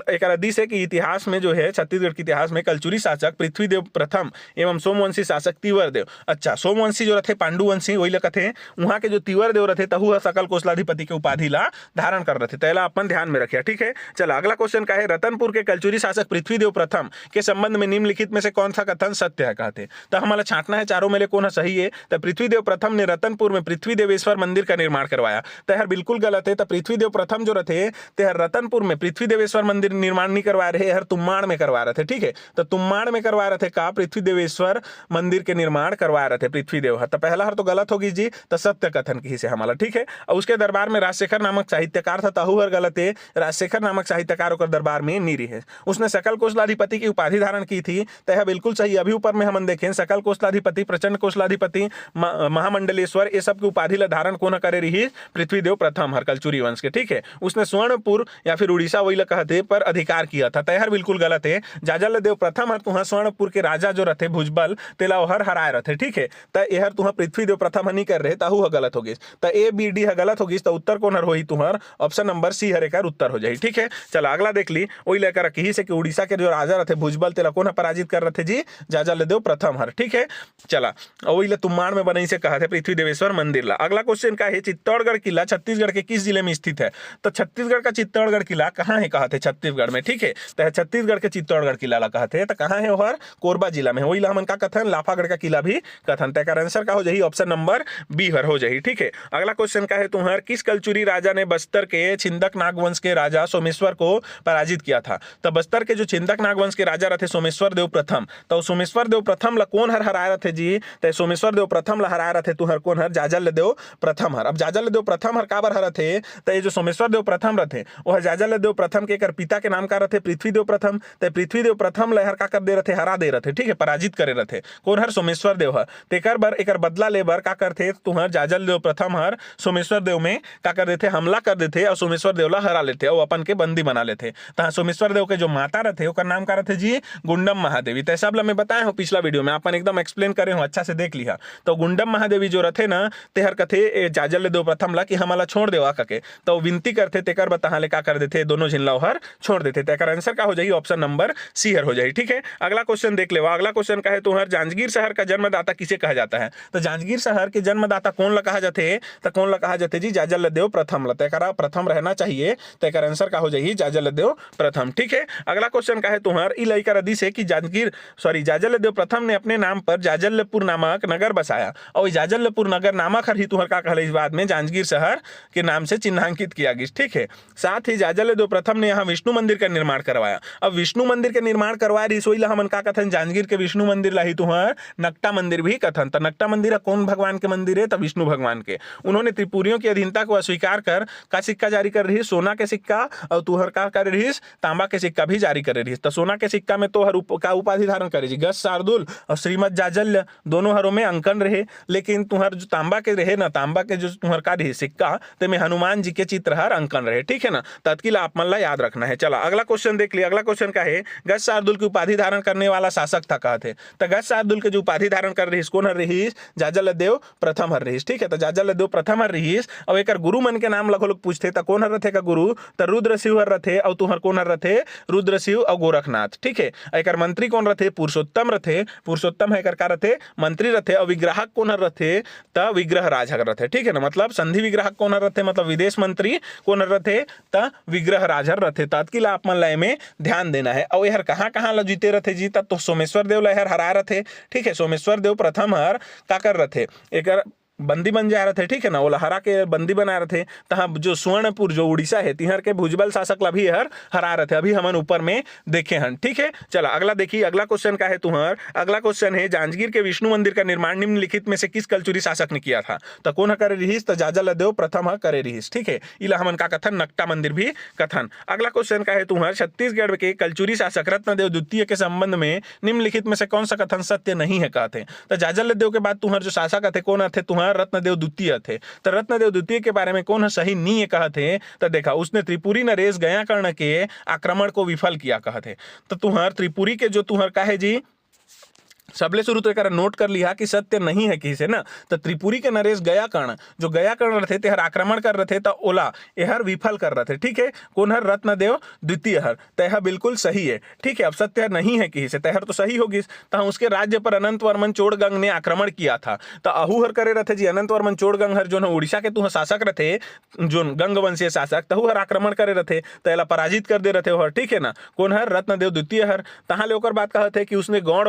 एक हदीस है कि इतिहास में जो है छत्तीसगढ़ के इतिहास में कलचुरी शासक पृथ्वीदेव प्रथम एवं सोमवंशी शासक तिवर देव। अच्छा, सोमवंशी जो रहे पांडुवंशी वही लगत है, वहां के जो तिवर देव रहे तहु सकल कोसलाधिपति के उपाधि ला धारण कर रहे थे। तैला अपन ध्यान में रखिए। ठीक है, चला अगला क्वेश्चन का है रतनपुर के कलचुरी शासक पृथ्वीदेव प्रथम के संबंध में निम्नलिखित में से कौन सा कथन सत्य है कहते। तो हमारा छांटना है चारों में कौन सही है। तो पृथ्वीदेव प्रथम ने रतनपुर में पृथ्वीदेवेश्वर मंदिर का निर्माण करवाया, तो हर बिल्कुल गलत है। तो पृथ्वीदेव प्रथम जो रहे ते रतनपुर में पृथ्वीदेवेश्वर मंदिर निर्माण नहीं करवा रहे, हर तुम्माड़ में करवा रहे थे। ठीक है, तो तुम्माड़ में करवा रहे थे का पृथ्वीदेवेश्वर मंदिर के निर्माण करवा रहे थे पृथ्वीदेव। तो पहला हर तो गलत होगी जी, तो सत्य कथन की से हमारा। ठीक है, और उसके दरबार में राजशेखर नामक साहित्यकार था, तहु हर गलत है। राजशेखर नामक साहित्यकार होकर दरबार में नहीं रहे, उसने सकल कोसलाधिपति की उपाधि धारण की थी, तो यह बिल्कुल सही। अभी ऊपर में हम देखें सकल कोसलाधिपति, प्रचंड कोसलाधिपति, महामंडलेश्वर, ये सब की उपाधि ला धारण कौन करे रही, पृथ्वीदेव प्रथम हर कलचुरी वंश के। ठीक है, उसने स्वर्णपुर या फिर उड़ीसा वही कहते पर अधिकार किया मिला था। तैहर बिल्कुल गलत है। जाजलदेव प्रथम हर तुहा स्वर्णपुर के राजा जो रथे भुजबल तेला हर हराए रथे। ठीक है, त एहर तुहा पृथ्वीदेव प्रथम नहीं कर रहे, तहु ह गलत हो गई। त ए बी डी ह गलत हो गई, तो उत्तर कौन हर होई तुहर ऑप्शन नंबर सी हर एकर उत्तर हो जाई। ठीक है, चला अगला देख ली। वही लेकर कही से कि उड़ीसा के जो राजा रथे भुजबल तेला कौन पराजित कर रहे जी, जाजलदेव प्रथम हर। ठीक है, चला वही तुम्बाड़ में बनई से कहा थे पृथ्वी देवेश्वर मंदिर ला। अगला क्वेश्चन का है, चित्तौड़गढ़ किला छत्तीसगढ़ के किस जिले में स्थित है? तो छत्तीसगढ़ का चित्तौड़गढ़ किला कहाँ है? कहा थे छत्तीसगढ़ में। ठीक है, तो छत्तीसगढ़ के चित्तौड़गढ़ किला ला कहते हैं, तो कहाँ है? वह कोरबा जिला में। वही ला हमन का कथन लाफागढ़ का किला भी कथन। तय आंसर का हो जाही ऑप्शन नंबर बी हर हो जाही। ठीक है, अगला क्वेश्चन का है तुम्हार, किस कलचुरी राजा ने बस्तर के छिंदक नागवंश के राजा सोमेश्वर को पराजित किया था? तो बस्तर के जो छिंदक नागवंश के राजा रहे सोमेश्वर देव प्रथम, तो सोमेश्वर देव प्रथम ला कौन हर हराए रहे जी? तो सोमेश्वर देव प्रथम ला हराए रहे तुहर कौन हर? जाजलदेव प्रथम हर। अब जाजलदेव प्रथम हर काबर हर थे? तो ये जो सोमेश्वर देव प्रथम रहे वह जाजलदेव प्रथम के कर पिता के नाम का रहे पृथ्वीदेव प्रथम। तो पृथ्वीदेव प्रथम लहर का कर दे रहे, हरा दे रहे। ठीक है, पराजित करे रहे कौन हर? सोमेश्वर देव हर। तेकर बर एकर बदला लेबर का करथे तुहर जाजलदेव प्रथम हर सोमेश्वर देव में का कर देते? हमला कर देते और सोमेश्वर देव ला हरा लेते और अपन के बंदी बना लेते। तो सोमेश्वर देव के जो माता रहे ओकर नाम का रहे जी गुंडम महादेवी। तो सब ला मैं बताया हूँ पिछला वीडियो में, अपन एकदम एक्सप्लेन करे हूँ, अच्छा से देख लिया। तो गुंडम महादेवी जो रहे ना तेहर कथे जाजलदेव प्रथम ला कि हमला छोड़ देवा कके, तो विनती करते तेकर बता ले का कर देते दोनों झिन ला हर छोड़ देते। तेकर आंसर का हो जाए ऑप्शन नंबर सी हर हो जाए। ठीक है, अगला क्वेश्चन देख लेवा। अगला क्वेश्चन का है तुम्हार, जांजगीर शहर का जन्मदाता किसे कहा जाता है? तो जांजगीर शहर के जन्मदाता कौन ला कहा जाते? तो कौन ला कहा जाते जी? जाजलदेव प्रथम ला। तेकरा प्रथम रहना चाहिए, तेकर आंसर का हो जाए जाजलदेव प्रथम। ठीक है, अगला क्वेश्चन का है तुम्हार, ई लइका रदी से कि जाजलदेव प्रथम ने अपने नाम पर जाजलपुर नामक नगर बसाया और जाजलपुर नगर नामक हर ही तुम्हार का कहले इस बाद में जांजगीर शहर के नाम से चिन्हांकित किया गया। ठीक है, साथ ही जाजलदेव प्रथम ने यहाँ विष्णु मंदिर का निर्माण करवाया। अब विष्णु मंदिर के निर्माण करवाया रसोई ला हमन का कथन जांजगीर के विष्णु मंदिर ला ही तुम्हार नकटा मंदिर भी कथन। तो नकटा मंदिर कौन भगवान के मंदिर है? तो विष्णु भगवान के। उन्होंने त्रिपुरियों की अधीनता को अस्वीकार कर का सिक्का जारी कर रही, सोना के सिक्का, और तुहर का कर रही तांबा के सिक्का भी जारी कर रही। तो सोना के सिक्का में तो हर का उपाधि धारण करे जी गज शार्दुल और श्रीमद जाजल्य दोनों हरों में अंकन रहे, लेकिन तुहर जो तांबा के रहे ना, तांबा के जो तुहर का रही सिक्का ते में हनुमान जी के चित्र हर अंकन रहे। ठीक है ना, तत्किल आप मन ला याद रखना है। चला अगला क्वेश्चन देख लिया। अगला क्वेश्चन का है, गज शार्दुल की उपाधि धारण करने वाला शासक था कहते। तो गज शार्दुल के जो उपाधि धारण कर रही कौन हर रही? जाजलदेव प्रथम हर रही। ठीक है, तो जाजलदेव प्रथम हर रही। और एक गुरु मन के नाम लगो लोग पूछते तो कौन हर रथे का गुरु? तो रुद्र शिव हर रथे और तुहर कौन हर रथे? रुद्र शिव और गोरखनाथ। ठीक है, एक मंत्री कौन रथे? पुरुषोत्तम रथे। पुरुषोत्तम है का रथे मंत्री रथे। और विग्राहक कौन हर रथे? तो विग्रह राज हर रथे। ठीक है ना, मतलब संधि विग्राहक कौन हर रथे? मतलब विदेश मंत्री कौन हर रथे? तो विग्रह राज हर रथे। तत्किल आप मन ला में ध्यान देना है। और यह कहाँ कहाँ ला जीते रथे जीता? तो सोमेश्वर देव ला हरा रथे। ठीक है, सोमेश्वर देव प्रथम हर का कर रथे एक बंदी बन जा रहे थे। ठीक है ना, वो हरा के बंदी बना रहे थे। तहाँ जो स्वर्णपुर जो उड़ीसा है तिहर के भुजबल शासक ला भी हरा रहे थे। अभी हमन ऊपर में देखे हन। ठीक है, चला अगला देखिए। अगला क्वेश्चन का है तुम्हार, अगला क्वेश्चन है, जांजगीर के विष्णु मंदिर का निर्माण निम्नलिखित में से किस कलचुरी शासक ने किया था? तो कौन करे रहीस? तो जाजलदेव प्रथम करे रहीस। ठीक है, इला हमन का कथन नकटा मंदिर भी कथन। अगला क्वेश्चन का है तुम्हार, छत्तीसगढ़ के कलचुरी शासक रत्नदेव द्वितीय के संबंध में निम्नलिखित में से कौन सा कथन सत्य नहीं है कहते? तो जाजलदेव के बाद तुम्हार जो शासक थे कौन थे? तुम्हार रत्नदेव द्वितीय थे। तो रत्नदेव द्वितीय के बारे में कौन सही नहीं है कहते? तो देखा उसने त्रिपुरी नरेश गया कर्ण के आक्रमण को विफल किया कहते। तो तुम्हार त्रिपुरी के जो तुम्हार का है जी सबले शुरू तो एक नोट कर लिया कि सत्य नहीं है किसी से ना। तो त्रिपुरी के नरेश गया कर्ण जो गया कर्ण रहे थे हर आक्रमण कर रहे थे, तो ओला यहर विफल कर रहे थे। ठीक है, कौन हर? रत्नदेव द्वितीय हर। तह बिल्कुल सही है। ठीक है, अब सत्य नहीं है किसी से, तहर तो सही होगी। तो उसके राज्य पर अनंत वर्मन चोड़गंग ने आक्रमण किया था। तो अहू हर करे रहे जी अनंत वर्मन चोड़गंग हर जो उड़ीसा के तुह शासक रहे जो गंग वंशीय शासक, तहु हर आक्रमण करे रहे, तो एला पराजित कर दे रहे हर। ठीक है ना, कौन हर? रत्नदेव द्वितीय हर। तहाँ ले ओकर बात कहते कि उसने गौड़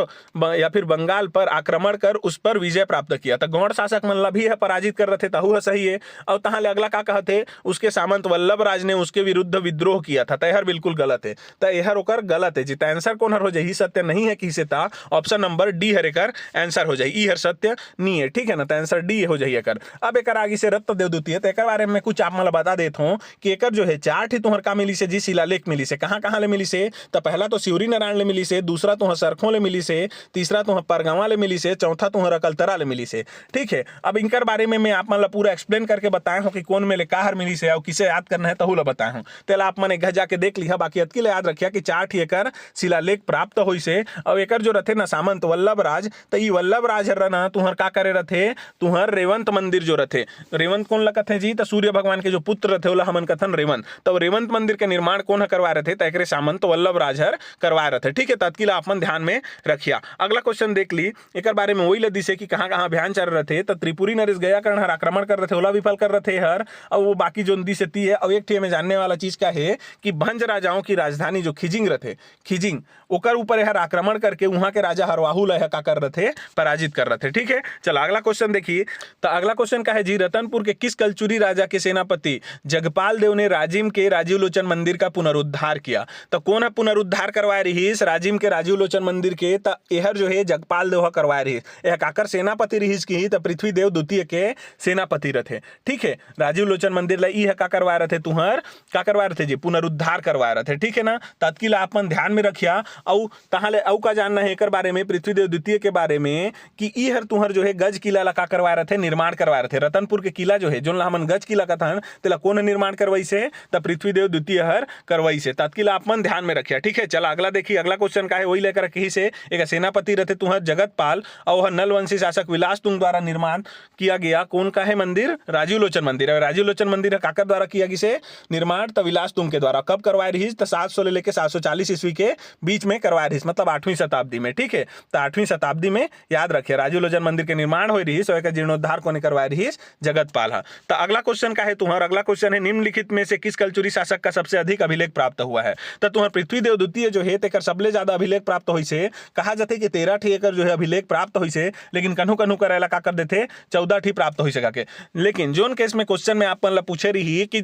या फिर बंगाल पर आक्रमण कर उस पर विजय प्राप्त किया। तो गौड़ शासक मन ला भी है पराजित कर रहे थे, तहु है सही है। और तहाँ ले अगला का कहते उसके सामंत वल्लभ राज ने उसके विरुद्ध विद्रोह किया था। तहर बिल्कुल गलत है। तो यहर ओकर गलत है जी। तो आंसर कौन हर हो जाए? सत्य नहीं है किसी था, ऑप्शन नंबर डी हर एकर आंसर हो जाए। ई हर सत्य नहीं है। ठीक है ना, तो आंसर डी हो जाए एकर। अब एकर आगे से रत्नदेव द्वितीय, तो एकर बारे में कुछ आप मला बता देता हूँ कि एकर जो है चार ही तुहर का मिली से जी शिलालेख मिली से। कहाँ कहाँ ले मिली से? तो पहला तो सिवरी नारायण ले मिली से, दूसरा तो सरखों ले मिली से, तीसरा तीसरा तुहर परगवा ले मिली से, चौथा तुहर अकलतरा ले मिली से। ठीक है, अब इनकर बारे में मैं आप मन ला पूरा एक्सप्लेन करके बताए हूँ कि कौन में ले काहर मिली से और किसे याद करना है तहु ला बताए हूँ। तेला आप मन एक घर जाके देख लिहा। बाकी अतकी ले याद रखिया कि 4 ठी एकर शिलालेख प्राप्त होई से और एकर जो रथे ना सामंत वल्लभ राज, तो ई वल्लभ राज हर ना तुहर का करे रथे, तुहर रेवंत मंदिर जो रथे, रेवंत कौन ला कथे जी, तो सूर्य भगवान के जो पुत्र रथे ओला हमन कथन रेवंत। तो रेवंत मंदिर के निर्माण कौन करवाए रथे, तो एकरे सामंत वल्लभ राज हर करवाए रथे। ठीक है, तत्किला आप मन ध्यान में रखिया। अगला क्वेश्चन देख ली, एकर बारे में वही ला दिसे कि कहां कहां अभियान चल रहे थे। तो त्रिपुरी नरेश गयाकर्ण हर आक्रमण कर रहे थे, ओला विफल कर रहे थे हर, और वो बाकी जो दिसे ती है। और एक ठी में जानने वाला चीज क्या है कि भंज राजाओं की राजधानी जो खिजिंग रथे, खिजिंग ओकर ऊपर हर आक्रमण करके वहां के राजा हरवाहू ला का कर रहे थे, पराजित कर रहे थे। ठीक है, चलो अगला क्वेश्चन देखिए। तो अगला क्वेश्चन का है जी, रतनपुर के किस कलचुरी राजा के सेनापति जगपाल देव ने राजिम के राजीव लोचन मंदिर का पुनरुद्धार किया। तो कौन है पुनरुद्धार करवाए रहीस राजिम के राजीव लोचन मंदिर के, तो यहर जो है जगपाल देव करवाए रहीस। यह काकर सेनापति रहीस की, तो पृथ्वी देव द्वितीय के सेनापति रथे। ठीक है, राजीव लोचन मंदिर ला यह का करवाए रहे, तुहर का करवाए रहे जी, पुनरुद्धार करवाए रहे। ठीक है ना, तत्किल आपन ध्यान में रखिया। औ तहाले औ का जानना है एकर बारे में, पृथ्वीदेव द्वितीय के बारे में, कि ई हर तुहर जो है गज किला ला का करवाए रहे, निर्माण करवाए रहे। रतनपुर के किला जो है जोन ला हमन गज किला कथन, तेला कौन निर्माण करवाई से, तो पृथ्वीदेव द्वितीय हर करवाई से। तत्किल आपन ध्यान में रखिया। ठीक है, चला अगला देखिए। अगला क्वेश्चन का है वही लेकर कही से, एक सेनापति रहते तुहर जगतपाल और नलवंशी शासक विलास तुंग द्वारा निर्माण किया गया कौन का है मंदिर, राजीव लोचन मंदिर। राजीव लोचन मंदिर काकर द्वारा किया गया से निर्माण, तो विलास तुंग के द्वारा। कब करवाए रही, तो 700 ले लेके 740 ईस्वी के बीच में करवाए रही, मतलब 8वीं शताब्दी में। ठीक है, तो 8वीं शताब्दी में याद रखिए राजीव लोचन मंदिर के निर्माण हो रही, सो का जीर्णोद्धार को करवाए रही जगतपाल। तो अगला क्वेश्चन का है तुम्हारा, अगला क्वेश्चन है निम्नलिखित में से किस कलचुरी शासक का सबसे अधिक अभिलेख प्राप्त हुआ है। तो तुम्हार पृथ्वीदेव द्वितीय जो है तेकर सबले ज्यादा अभिलेख प्राप्त हुई से, कहा जाते कि 13 ठी एकर जो है अभिलेख प्राप्त हुई से, लेकिन कन्हू कन्हू करेला का कर देते 14 ठी प्राप्त हुई सका के। लेकिन जोन केस में क्वेश्चन में आप पूछे रही कि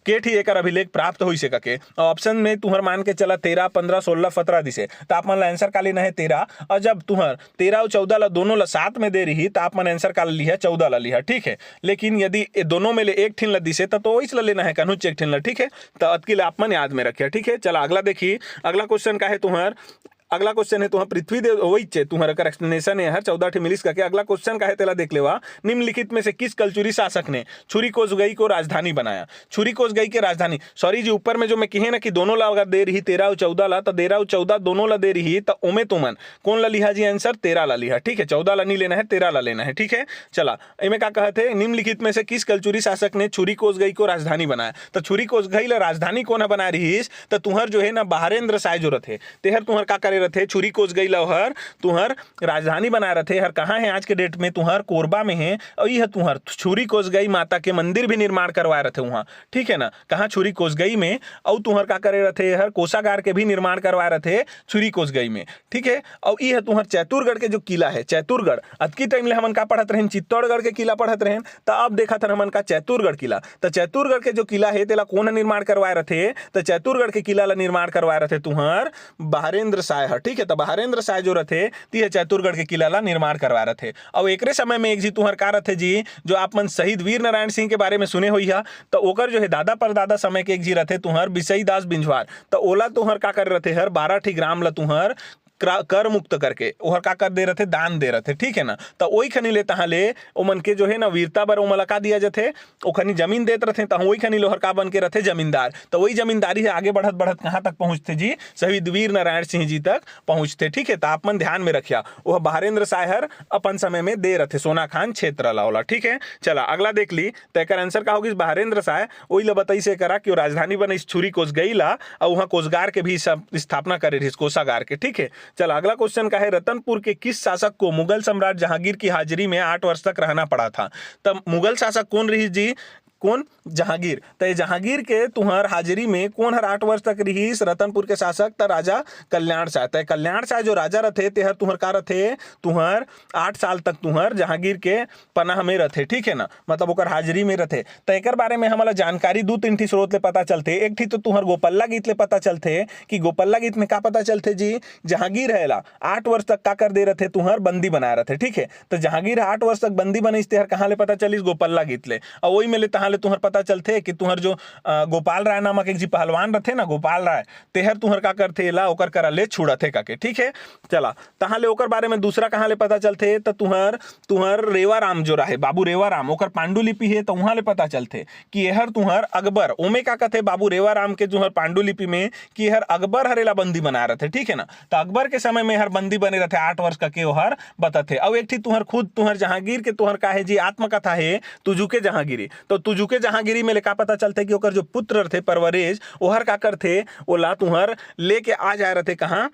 के ठी एकर अभिलेख प्राप्त हुई से के, ऑप्शन में तुहर मान के चला 13, 15, 16, 17 दिसे, तो आप मन आंसर का लेना है 13। और जब तुहर 13 और 14 ला दोनों ला साथ में दे रही, तो आप मन आंसर का लिया 14 ला लिया। ठीक है, लेकिन यदि दोनों में ले एक ठिन ला दिसे तो इस ला लेना है कन्हू चेक ठिन ला। ठीक है, तो अतकिल आप मन याद में रखिए। ठीक है, चला अगला देखिए। अगला क्वेश्चन का है तुहर, अगला क्वेश्चन है तुम्हारा पृथ्वीदेव वही चे तुम्हारा का एक्सप्लेनेशन है हर 14 ठी मिलिस करके। अगला क्वेश्चन का है तेला देख लेवा, निम्नलिखित में से किस कलचुरी शासक ने छुरीकोसगई को राजधानी बनाया। छुरीकोसगई के राजधानी, सॉरी जी ऊपर में जो मैं कहे ना कि दोनों ला अगर दे रही 13 और 14 ला, तो 13 और 14 दोनों ला दे रही, तो ओमे तुमन कौन ला लिहा जी आंसर 13 ला लिहा। ठीक है, 14 ला नहीं लेना है, 13 ला लेना है। ठीक है, चला इनमें क्या कहते हैं, निम्नलिखित में से किस कलचुरी शासक ने छुरीकोसगई को राजधानी बनाया। तो छुरीकोसगई ला राजधानी कौन बना रही, तो तुहर जो है ना बहारेंद्र साय जो रथे, तेहर तुहर का करे रथे छुरीकोस गई लहर तुहर राजधानी बना रहे हर। कहाँ है आज के डेट में, तुहर कोरबा में है। और यह तुहर छुरी कोसगई माता के मंदिर भी निर्माण करवाए रहे वहाँ। ठीक है ना, कहाँ छुरी कोसगई में, और तुहर का करे रहे हर कोषागार के भी निर्माण करवाए रहे छुरी कोसगई में। ठीक है, और यह तुहर चैतुरगढ़ के जो किला है, चैतुरगढ़ अतकी टाइम ले हमन का पढ़त रहे, चित्तौड़गढ़ के किला पढ़त रहे, तो अब देखा था हमन का चैतुरगढ़ किला। तो चैतुरगढ़ के जो किला है तेला कौन निर्माण करवाए रहे, तो चैतुरगढ़ के किला ला निर्माण करवाए रहे तुहर बहारेंद्र साय। ठीक है, तो बहारेंद्र साय जो रथे ती चैतुरगढ़ के किला ला निर्माण करवा रहे थे। और एकरे समय में एक जी तुहर का रथे जी, जो आप मन शहीद वीर नारायण सिंह के बारे में सुने हुई है, तो ओकर जो है दादा परदादा समय के एक जी रथे तुहर बिसई दास बिंजवार। तो ओला तुहर का कर रहे हर 12 ठी ग्राम ला तुहर कर मुक्त करके ओहर का कर दे रहे थे, दान दे रहे थे। ठीक है ना, तो वही खनी ले तहाँ ले ओ मन के जो है ना वीरता बर ओमला का दिया जाते, ओ खनी जमीन देते रहते, तो वही खनी लोहर का बन के रहते जमींदार। तो वही जमींदारी है आगे बढ़त बढ़त कहाँ तक पहुँचते जी, शहीद वीर नारायण सिंह जी तक पहुँचते। ठीक है, तो आप मन ध्यान में रखिया, वह बहारेंद्र साहर अपन समय में दे रहे सोना खान क्षेत्र लाओला। ठीक है, चला अगला देख ली। तो एक आंसर का होगी बहारेंद्र साय वही ला बताई से करा कि राजधानी बने छुरी कोसगई ला, और वहाँ कोसगार के भी स्थापना करे रही कोषागार के। ठीक है, चल अगला क्वेश्चन का है, रतनपुर के किस शासक को मुगल सम्राट जहांगीर की हाजिरी में 8 वर्ष तक रहना पड़ा था। तब मुगल शासक कौन रही जी, कौन, जहांगीर। तो जहांगीर के तुहर हाजिरी में कौन हर 8 वर्ष तक रही रतनपुर के शासक, तो राजा कल्याण शाह। तो कल्याण शाह जो राजा रथे तेहर तुहर का रथे तुहर 8 साल तक तुहर जहांगीर के पनाह में रथे। ठीक है ना, मतलब ओकर हाजिरी में रथे। तो एक बारे में हमारा जानकारी 2-3 ठी स्रोत ले पता चलते। एक ठी तो तुहर गोपल्ला गीत ले पता चलते कि गोपल्ला गीत में का पता चलते जी, जहांगीर है ला 8 वर्ष तक का कर दे रहे तुहर बंदी बनाए रहे। ठीक है, तो जहांगीर 8 वर्ष तक बंदी बने तेहर कहाँ ले पता चलिस, गोपल्ला गीत ले। और वही में ले कहाँ ले तुहर पता चलते कि तुहर जो गोपाल राय नामक एक जी पहलवान रथे ना, गोपाल राय, तेहर तुहर का करथे ला ओकर करा ले छुड़थे काके। ठीक है, चला तहाँ ले ओकर बारे में दूसरा कहाँ ले पता चलते तो तुहर रेवाराम जो रहे, बाबू रेवाराम, ओकर पांडुलिपि है तो वहां ले पता चलते कि यहर तुहर अकबर, ओमे का कथे बाबू रेवाराम के जो पांडुलिपि में कि यहर अकबर हरेला बंदी बनाए रहते। ठीक है ना, तो अकबर के समय में हर बंदी बने रहते 8 वर्ष का के ओहर बताथे। अब एक थी तुहर खुद तुहर जहांगीर के तुहर का है जी आत्मकथा है तुजुके जहांगीरी, तो तुजुके जहांगीरी में का पता चलते कि ओकर जो पुत्र रथे परवरेज ओहर का करथे ओला तुहर लेके आ जाए रहते कहाँ,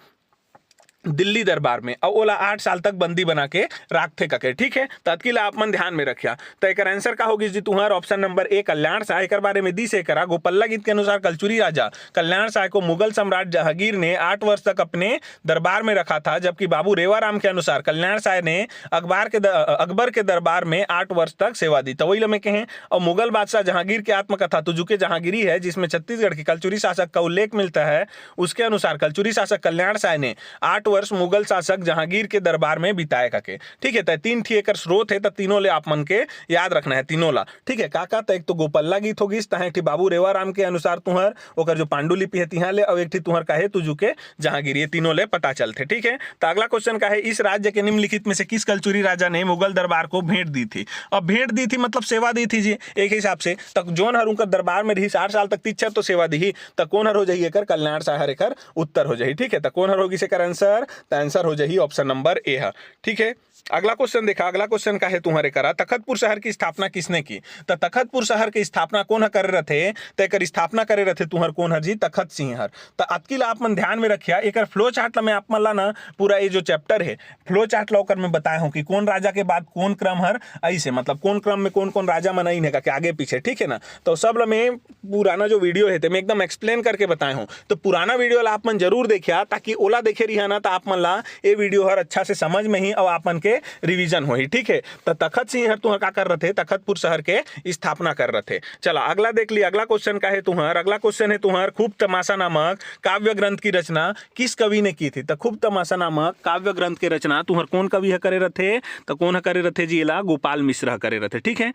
दिल्ली दरबार में, और ओला 8 साल तक बंदी बना के रखते कके। ठीक है, तत्किला आप मन ध्यान में रखिया। तो एक आंसर का होगी जी तुहर ऑप्शन नंबर ए कल्याण शाह। एक बारे में दी से करा गोपल्ला गीत के अनुसार कलचुरी राजा कल्याण शाह को मुगल सम्राट जहांगीर ने 8 वर्ष तक अपने दरबार में रखा था, जबकि बाबू रेवाराम के अनुसार कल्याण शाह ने अकबर के दरबार में 8 वर्ष तक सेवा दी। तो वही में कहें, और मुगल बादशाह जहांगीर की आत्मकथा तुजुके जहांगीरी है, जिसमें छत्तीसगढ़ के कलचुरी शासक का उल्लेख मिलता है। उसके अनुसार कलचुरी शासक कल्याण शाह ने 8 वर्ष मुगल शासक जहांगीर के दरबार में बिताए काके। ठीक है, तो 3 थी एकर स्रोत है, तो तीनों ले आप मन के याद रखना है, तीनों ला। ठीक है, काका तो एक तो गोपल्ला गीत होगी, तहाँ एक बाबू रेवाराम के अनुसार तुहर ओकर जो पांडुलिपि है तिहा ले, और एक थी तुहर का है तुजुके जहांगीर, ये तीनों ले पता चलते। ठीक है, तो अगला क्वेश्चन का है, इस राज्य के निम्नलिखित में से किस कलचुरी राजा ने मुगल दरबार को भेंट दी थी? और भेंट दी थी मतलब सेवा दी थी जी, एक हिसाब से तक जोन हर उनका दरबार में रही 60 साल तक तीछर तो सेवा दी, तो कौन हर हो जाइए कर कल्याण शाह एकर उत्तर हो जाए। ठीक है, तो कौन हर होगी से कर आंसर, तो आंसर हो जाए ऑप्शन नंबर ए है। ठीक है, अगला क्वेश्चन देखा, अगला क्वेश्चन का है तुम्हारे करा, तखतपुर शहर की स्थापना किसने की? तो तखतपुर शहर की स्थापना कौन करे रथे? तो एकर स्थापना करे रथे तुहर कौन हर जी, तखत सिंह हर। तो अतकिल आप मन ध्यान में रखिया, एकर फ्लो चार्ट में आप मन ला ना पूरा ये जो चैप्टर है फ्लो चार्ट लौकर में बताया हूं कि कौन राजा के बाद कौन क्रम हर ऐसे, मतलब कौन क्रम में कौन कौन राजा मन आई है कि आगे पीछे। ठीक है ना, तो सब में पुराना जो वीडियो है मैं एकदम एक्सप्लेन करके बताया हूँ, तो पुराना वीडियो आप मन जरूर देखिया, ताकि ओला देखे रही ना तो आप मन ला ये वीडियो हर अच्छा से समझ में ही और आप मन के रिवीजन हो ही। ठीक है, तो तखत सिंह हर तुहर का कर रहे थे, तखतपुर शहर के स्थापना कर रहे थे। चला अगला देख लिया, अगला क्वेश्चन का है तुहर, अगला क्वेश्चन है तुहर, खूब तमाशा नामक काव्य ग्रंथ की रचना किस कवि ने की थी? तो खूब तमाशा नामक काव्य ग्रंथ की रचना तुहर कौन कवि है करे रहे? तो कौन करे रहे जी, ला गोपाल मिश्र करे रहे। ठीक है,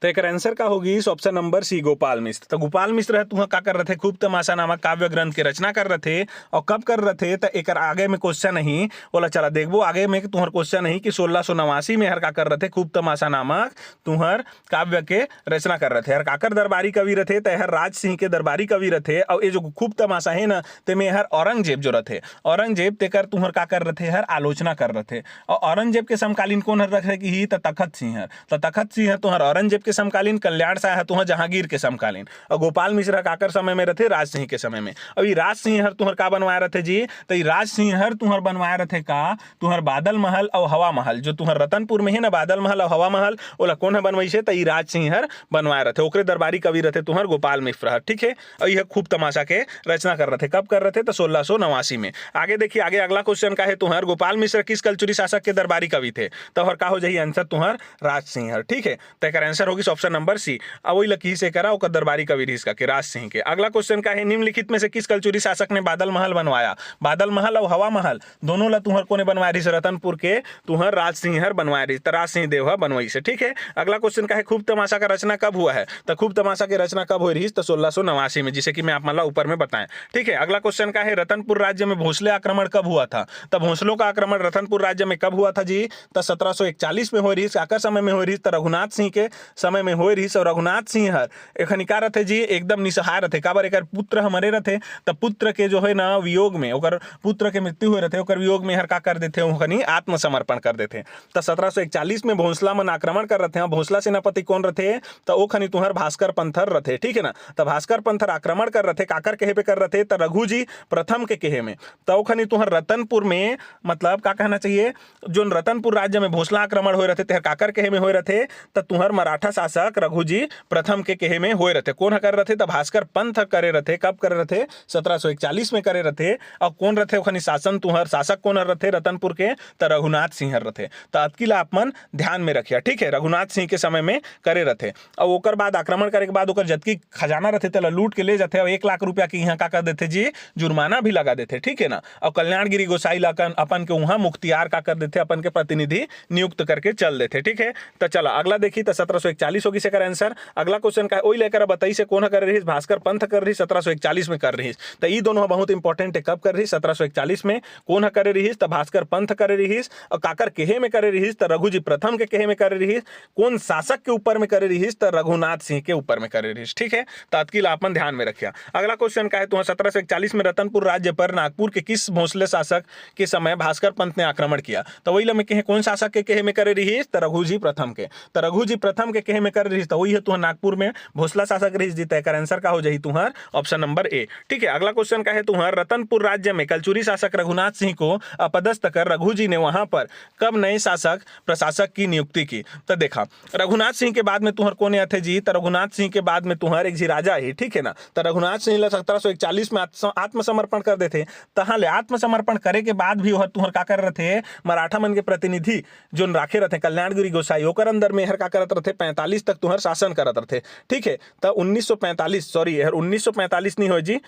तो एक आंसर का होगी इस ऑप्शन नंबर सी गोपाल मिश्र। तो गोपाल मिश्र है तुह का कर रहे थे, खूब तमाशा नामक काव्य ग्रंथ की रचना कर रहे थे, और कब कर रहे थे? तो एक आगे में क्वेश्चन नहीं बोला, चला देखबो आगे में तुहर क्वेश्चन नहीं कि 1689 में हर का कर रहे थे खूब तमाशा नामक तुहर काव्य के रचना कर रहे थे। हर काकर दरबारी कवि रहे, तो हर राज सिंह के दरबारी कवि रहे, और ये जो खूब तमाशा है ना ते में हर औरंगजेब जो रहे, औरंगजेब तेकर तुहर का कर रहे हर आलोचना कर रहे थे। और औरंगजेब के समकालीन कौन हर रखे की? तो तखत सिंह हर। तो तखत सिंह तुहर औरंगजेब के समकालीन, कल्याण शाह है तुहर जहांगीर के समकालीन, और गोपाल मिश्र काकर समय में रहे राज सिंह के समय में। अभी राज सिंह हर तुहर का बनवाए रहे जी, तो राज सिंह हर तुहर बनवाए रहे का तुहर बादल महल और हवा महल, जो तुहर रतनपुर में है ना बादल महल और हवा महल, ओला कौन है बनवाई से? तो राज सिंह हर बनवाए रहे, ओकरे दरबारी कवि रहे तुहर गोपाल मिश्र हर। ठीक है, और यह खूब तमाशा के रचना कर रहे थे, कब कर रहे थे? तो 1689 में। आगे देखिए, आगे अगला क्वेश्चन का है तुहर, गोपाल मिश्र किस कलचुरी शासक के दरबारी कवि थे? तो हर का हो जाए आंसर तुहर राज सिंह हर। ठीक है, तो एक आंसर होगी ऑप्शन नंबर सी। अब वही लकी से करा ओकर दरबारी कवि रिश्का के राज सिंह के। अगला क्वेश्चन का है, निम्नलिखित में से किस कलचुरी शासक ने बादल महल बनवाया? बादल महल और हवा महल दोनों ला तुहर को ने बनवाया रही, रतनपुर के तुहर राज सिंह हर बनवाया रही, तो राज सिंह देव बनवाई से। ठीक है, अगला क्वेश्चन का है, खूब तमाशा का रचना कब हुआ है? तो खूब तमाशा की रचना कब हुई रही? तो 1689 में, जिसे कि मैं आप मतलब ऊपर में बताएं। ठीक है, अगला क्वेश्चन का है, रतनपुर राज्य में भोसले आक्रमण कब हुआ था? तो भोसलों का आक्रमण रतनपुर राज्य में कब हुआ था जी? तो 1741 में हो रही, काकर समय में हो रही? तो रघुनाथ सिंह के समय में हो रही। और रघुनाथ सिंह हर एखनिका रथे जी एकदम निसहाय रथे, काबर एकर पुत्र हमारे रथे, तो पुत्र के जो है ना वियोग में, ओकर पुत्र के मृत्यु हुए रथे, ओकर वियोग में हर का कर देते ओखनी आत्मसमर्पण कर देते। तो 1741 में भोसला मन आक्रमण कर रहे हैं, भोसला सेनापति कौन रथे? तो ओखनी तुहर भास्कर पंथर रथे। ठीक है ना, तो भास्कर पंथर आक्रमण कर रहे, काकर कहे पे कर रहे? तो रघु जी प्रथम के कहे में। तो ओखनी तुहर रतनपुर में, मतलब का कहना चाहिए, जो रतनपुर राज्य में भोसला आक्रमण हो रहे थे काकर कहे में हो रहे थे, तो तुहर मराठा शासक रघुजी प्रथम के कहे में होए रहते। कौन करे रहथे? त भास्कर पंथ करे रहथे। कब करे रहथे? 1741 में करे रहथे। और कौन रहथे ओखनी शासन तुहर शासक कौन रहथे रतनपुर के? त रघुनाथ सिंह रहथे। त अतकिला आपमन ध्यान में रखिया, ठीक है। रघुनाथ सिंह के समय में करे रहथे। और ओकर बाद आक्रमण करे के बाद ओकर जतकी खजाना रहथे तेला लूट के ले जाथे और 1 लाख रुपया के यहाँ का कर देथे जी, जुर्माना भी लगा देथे, ठीक है ना। और कल्याणगिरी गोसाई लकन अपन के वहां मुख्तियार का कर देथे, अपन के प्रतिनिधि नियुक्त करके चल देथे, ठीक है। तो चला अगला देखी तो 1741 होगी से कर आंसर। अगला क्वेश्चन का ओई लेकर बताई से कौन कर रही? भास्कर पंथ कर रही 1741 में कर रही। तो ये दोनों बहुत इंपॉर्टेंट है। कब कर रही? 1741 में। कौन करे रही? तो भास्कर पंथ करे रही। और काकर केहे में करे रही? तो रघुजी प्रथम के केहे में करे रही। कौन शासक के ऊपर में करे रही? तो रघुनाथ सिंह के ऊपर में करे रही, ठीक है। तो अतकिल आपन ध्यान में रखिया। अगला क्वेश्चन का है तो 1741 में रतनपुर राज्य पर नागपुर के किस भोसले शासक के समय भास्कर पंथ ने आक्रमण किया? तो वही में कहे कौन शासक के कहे में करे रही? तो रघुजी प्रथम के। तो रघुजी प्रथम के कहे में करे रही। तो वही है तुहर नागपुर में भोसला शासक रही। जीता है आंसर का हो जाही तुहर ऑप्शन नंबर ए, ठीक है। अगला क्वेश्चन का है तुहर रतनपुर राज्य में कलचुरी शासक रघुनाथ सिंह को अपदस्थ कर रघुजी ने वहां पर कब नए शासक प्रशासक की नियुक्ति की? तो देखा रघुनाथ सिंह के बाद में तुहर कौन आते जी? तो रघुनाथ सिंह के बाद में तुहर एक जी राजा है, ठीक है ना। तो रघुनाथ सिंह 1741 में आत्मसमर्पण कर देते। तहाँ ले आत्मसमर्पण करे के बाद भी वह तुहर का कर रहे थे? मराठा मन के प्रतिनिधि जो राखे रहते कल्याणगिरी गोसाई ओकर अंदर में हर का करत रहते 45 तक तुहर शासन करत रहते, ठीक है। तो 1945 सॉरी 1945 नहीं हो जी,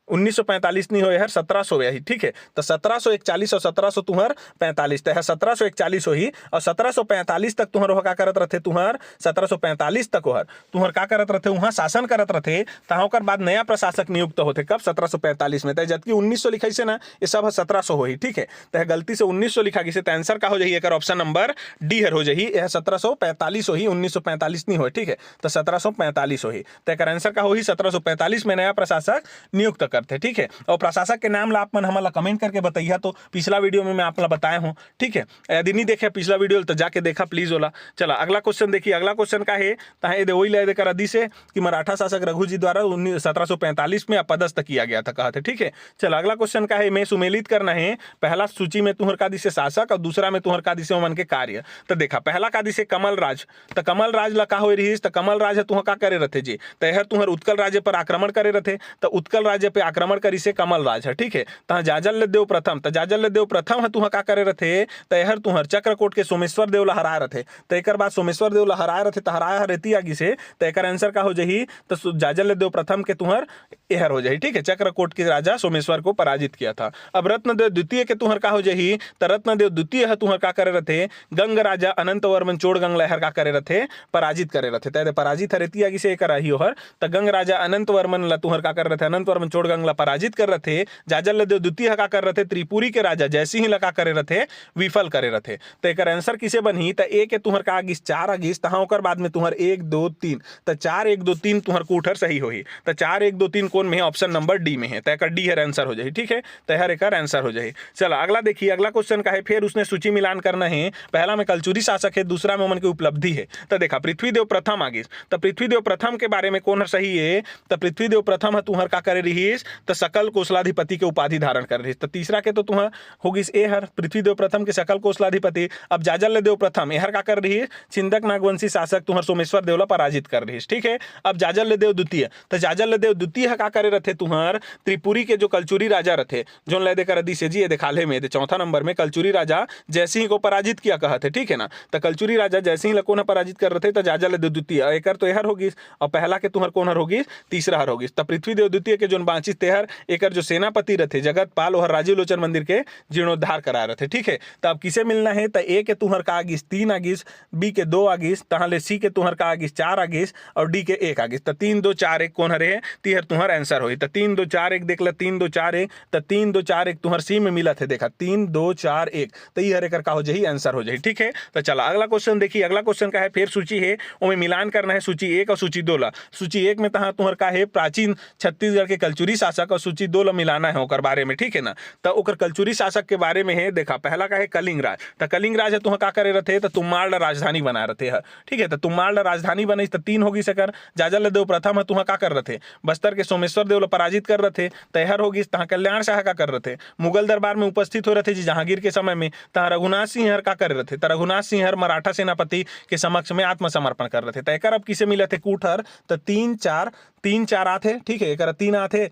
1945 नहीं हो यार 1700 यही, ठीक है। तो 1741 और 1700 तुहर 45 तो 1741 हो ही। और 1745 तक तुहर का करत रहते तुहर 1745 तक वहर तुहर का करत रहते वहां शासन करत रहते। तहाँ ओकर बाद नया प्रशासक नियुक्त होते कब? 1745 में। तो जबकि 1900 लिखाई से ना ये सब 1700 हो ही, ठीक है। तो गलती से 1900 लिखा गई से आंसर का हो जाही एक ऑप्शन नंबर डी हर हो जाही। यह 1745 हो ही, 1945 नहीं हो, ठीक है। तो 1745 हो ही। तो एक आंसर का हो ही 1745 में नया प्रशासक नियुक्त करते, ठीक है। और प्रशासक के नाम ला आप मन हमारा कमेंट करके बताइए। तो पिछला वीडियो में मैं आपला बताया हूं, ठीक है। यदि नहीं देखे पिछला वीडियो तो जाके देखा प्लीज होला। चला अगला क्वेश्चन देखिए। अगला क्वेश्चन का है ताहे दे वही ले देकर अदी से कि मराठा शासक रघुजी द्वारा 1745 में अपदस्थ किया गया था, कहते, ठीक है। चला अगला क्वेश्चन का है मैं सुमेलित करना है। पहला सूची में तुहर का दिसे शासक और दूसरा में तुहर का दिसे मन के कार्य। तो देखा पहला का दिसे कमल राज। तो कमल राज ला का हो रही? तो कमल राज है तुह का करे रहते जी। तो यह तुहर उत्कल राज्य पर आक्रमण करे रहते। तो उत्कल राज्य पे आक्रमण करी से कमल राज है, ठीक है। तहाँ जाजल देव प्रथम। तो जाजल देव प्रथम है तुह का करे रहते। तो यह तुहर चक्रकोट के सोमेश्वर देव ला हराए रहते। तो एक बाद सोमेश्वर देव ला हराए रहते। तो हराए रहती आगे से। तो एक आंसर का हो जाही तो जाजल देव प्रथम के तुहर यह हो जाही, ठीक है। चक्रकोट के राजा सोमेश्वर को पराजित किया था। अब रत्नदेव द्वितीय के तुहर का हो जाही। तो रत्नदेव द्वितीय है तुहर का करे रहते गंग राजा अनंत वर्मन चोड़गंग लहर का करे रहते पराजित करे रहते। तो पराजित रहती आगे से एक रही होहर। तो गंग राजा अनंत वर्मन ला तुहर का कर रहे थे अनंत वर्मन चोड़गंग ला पराजित कर रहे थे। जाजल देव द्वितीय का कर रहे थे त्रिपुरी के राजा जयसिंह लगा करे रहे थे विफल करे रहे थे। तो एक आंसर किसे बनी? तो ए के तुहर का आगिस 4 आगिस। तहाँ ओकर बाद में तुहर 1 2 3। तो 4 1 2 3 तुहर को उठर सही होही। तो 4 1 2 3 कौन में है? ऑप्शन नंबर डी में है। तो एक डी हर आंसर हो जाए, ठीक है। तो हर एक आंसर हो जाए। चला अगला देखिए। अगला क्वेश्चन का है फिर उसने सूची मिलान करना है। पहला में कलचुरी शासक है, दूसरा में उमन की उपलब्धि है। तो देखा पृथ्वीदेव प्रथम आगिस। तो पृथ्वीदेव प्रथम के बारे में कौन सही है? तो पृथ्वीदेव प्रथम है तुहर का करे रही तो सकल कोसलाधिपति के उपाधि धारण कर रही। तो तीसरा के तो तुहर होगी ए हर पृथ्वीदेव प्रथम के सकल कोसलाधिपति। अब जाजल देव प्रथम यहर का कर रही है छिंदक नागवंशी शासक तुहर सोमेश्वर देवला पराजित कर रही, ठीक है। अब जाजल देव द्वितीय। तो जाजल देव द्वितीय का करे रहे तुहर त्रिपुरी के जो कलचुरी राजा रहे जो ले देकर अदी से जी दिखाले में चौथा नंबर में कलचुरी राजा जयसिंह को पराजित किया कहते, ठीक है ना। तो कलचुरी राजा जयसिंह ला कौन पराजित कर रहे थे? तो जाजल देव द्वितीय। एक तो यहर होगी और पहला के तुहर कौन हर होगी? तीसरा हर होगी। तो पृथ्वीदेव द्वितीय के जो बांचित तेहर एक जो सेनापति रहे जगत पाल और राजीव लोचन मंदिर के जीर्णोद्धार करा रहे थे, ठीक है। तो अब किसे मिलना है? तो ए के तुहर का आगिस 3 आगिस, बी के 2 आगिस, तहाँ ले सी के तुहर का आगिस 4 आगिस और डी के 1 आगिस। तो 3 2 4 1 कौन हरे? तीहर तुहर आंसर होई। तो 3 2 4 1 देख ले 3 2 4 1। तो 3 2 4 1 तुहर सी में मिला थे देखा 3 2 4 1। तो ये हर एक का हो जाही आंसर हो जाही, ठीक है। तो चला अगला क्वेश्चन देखिए। अगला क्वेश्चन का है फिर सूची है उनमें मिलान करना है सूची 1 और सूची 2 ला। सूची 1 में तहाँ तुहर का है प्राचीन छत्तीसगढ़ के कलचुरी शासक और सूची 2 ला मिलाना है ओकर बारे में, ठीक है ना। तो ओकर कलचुरी शासक के बारे में है, देखा पहला का है कलिंग राज। तो कलिंग राज है तुह का करे रहते तो तुम्माड़ ला राजधानी बना रहते है, ठीक है। तो तुम्माड़ ला राजधानी बनी तो 3 होगी सकर। जाजल देव प्रथम है तुह का कर रहे थे बस्तर के सोमेश्वर देव ला पराजित कर रहे थे। तहर होगी तहाँ कल्याण शाह का कर रहे थे मुगल दरबार में उपस्थित हो रहे थे जी जहांगीर के समय में। तहाँ रघुनाथ सिंह हर का कर रहे थे, तो रघुनाथ सिंह हर मराठा सेनापति के समक्ष में आत्मसमर्पण कर रहे थे। तो एक अब किसे मिले थे कूठर, तो 3 4 आते, ठीक है। एक 3 आते,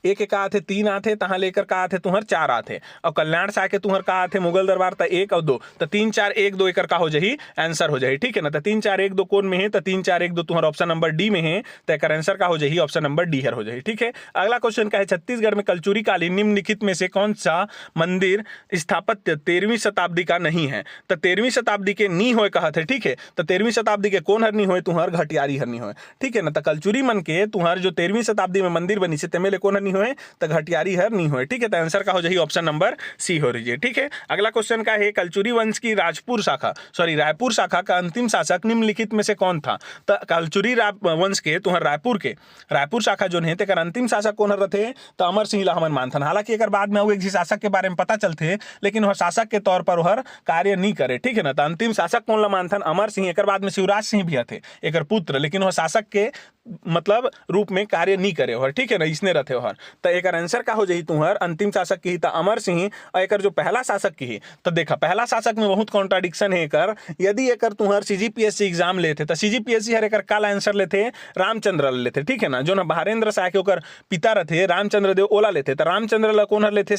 एक का आते 3 आते, तहाँ लेकर का आते तुहर 4 आते। और कल्याण शाह के तुहर का आते मुगल दरबार तो 1 और 2, तो 3 4 1 2 एकर का हो जाही आंसर हो जाही, ठीक है ना। तो 3 4 1 2 कौन में है, तो 3 4 1 2 तुहर ऑप्शन नंबर डी में है, तो एक आंसर का हो जाही ऑप्शन नंबर डी हर हो जाही, ठीक है। अगला क्वेश्चन का है छत्तीसगढ़ में कलचुरी कालीन निम्नलिखित में से कौन सा मंदिर स्थापत्य 13वीं शताब्दी का नहीं है। तो 13वीं शताब्दी के नी होए कहा थे, ठीक है। तो 13वीं शताब्दी के कौन हर नहीं होए, तुहर घटियारी हर नहीं होए, ठीक है ना। तो कलचुरी मन के तुहर जो 13वीं शताब्दी में मंदिर बनी से तेमेले कौन हर नहीं होए, तो घटियारी हर नहीं होए, ठीक है। तो आंसर का हो जाही ऑप्शन नंबर सी हो रही है, ठीक है। अगला क्वेश्चन का है कलचुरी वंश की रायपुर शाखा का अंतिम शासक निम्नलिखित में से कौन था। तो कलचुरी वंश के तुहर रायपुर शाखा जो है तेकर अंतिम शासक कौन रहे, तो अमर सिंह ला हमन मानथन। हालांकि एक बाद में एक जी शासक के बारे में पता चलते, लेकिन वह शासक के तौर पर वह कार्य नहीं करे, ठीक है ना। तो अंतिम शासक कौन ला मानथन, अमर सिंह। एक बाद में शिवराज सिंह भी थे एक पुत्र, लेकिन वह शासक के मतलब रूप में कार्य नहीं करे हो, ठीक है ना, इसने रहते हो। तो एक आंसर का हो जाही तुहर अंतिम शासक की तो अमर सिंह, और एक जो पहला शासक की तो देखा पहला शासक में बहुत कॉन्ट्राडिक्शन है एकर। यदि एक तुहर सीजीपीएससी एग्जाम लेते तो सीजीपीएससी हर एक काल आंसर लेते रामचंद्र लेते, ठीक है ना। जो ना बहारेंद्र शाह के ओकर पिता रहते रामचंद्र देव ओला लेते, तो रामचंद्र ला कौन हर लेते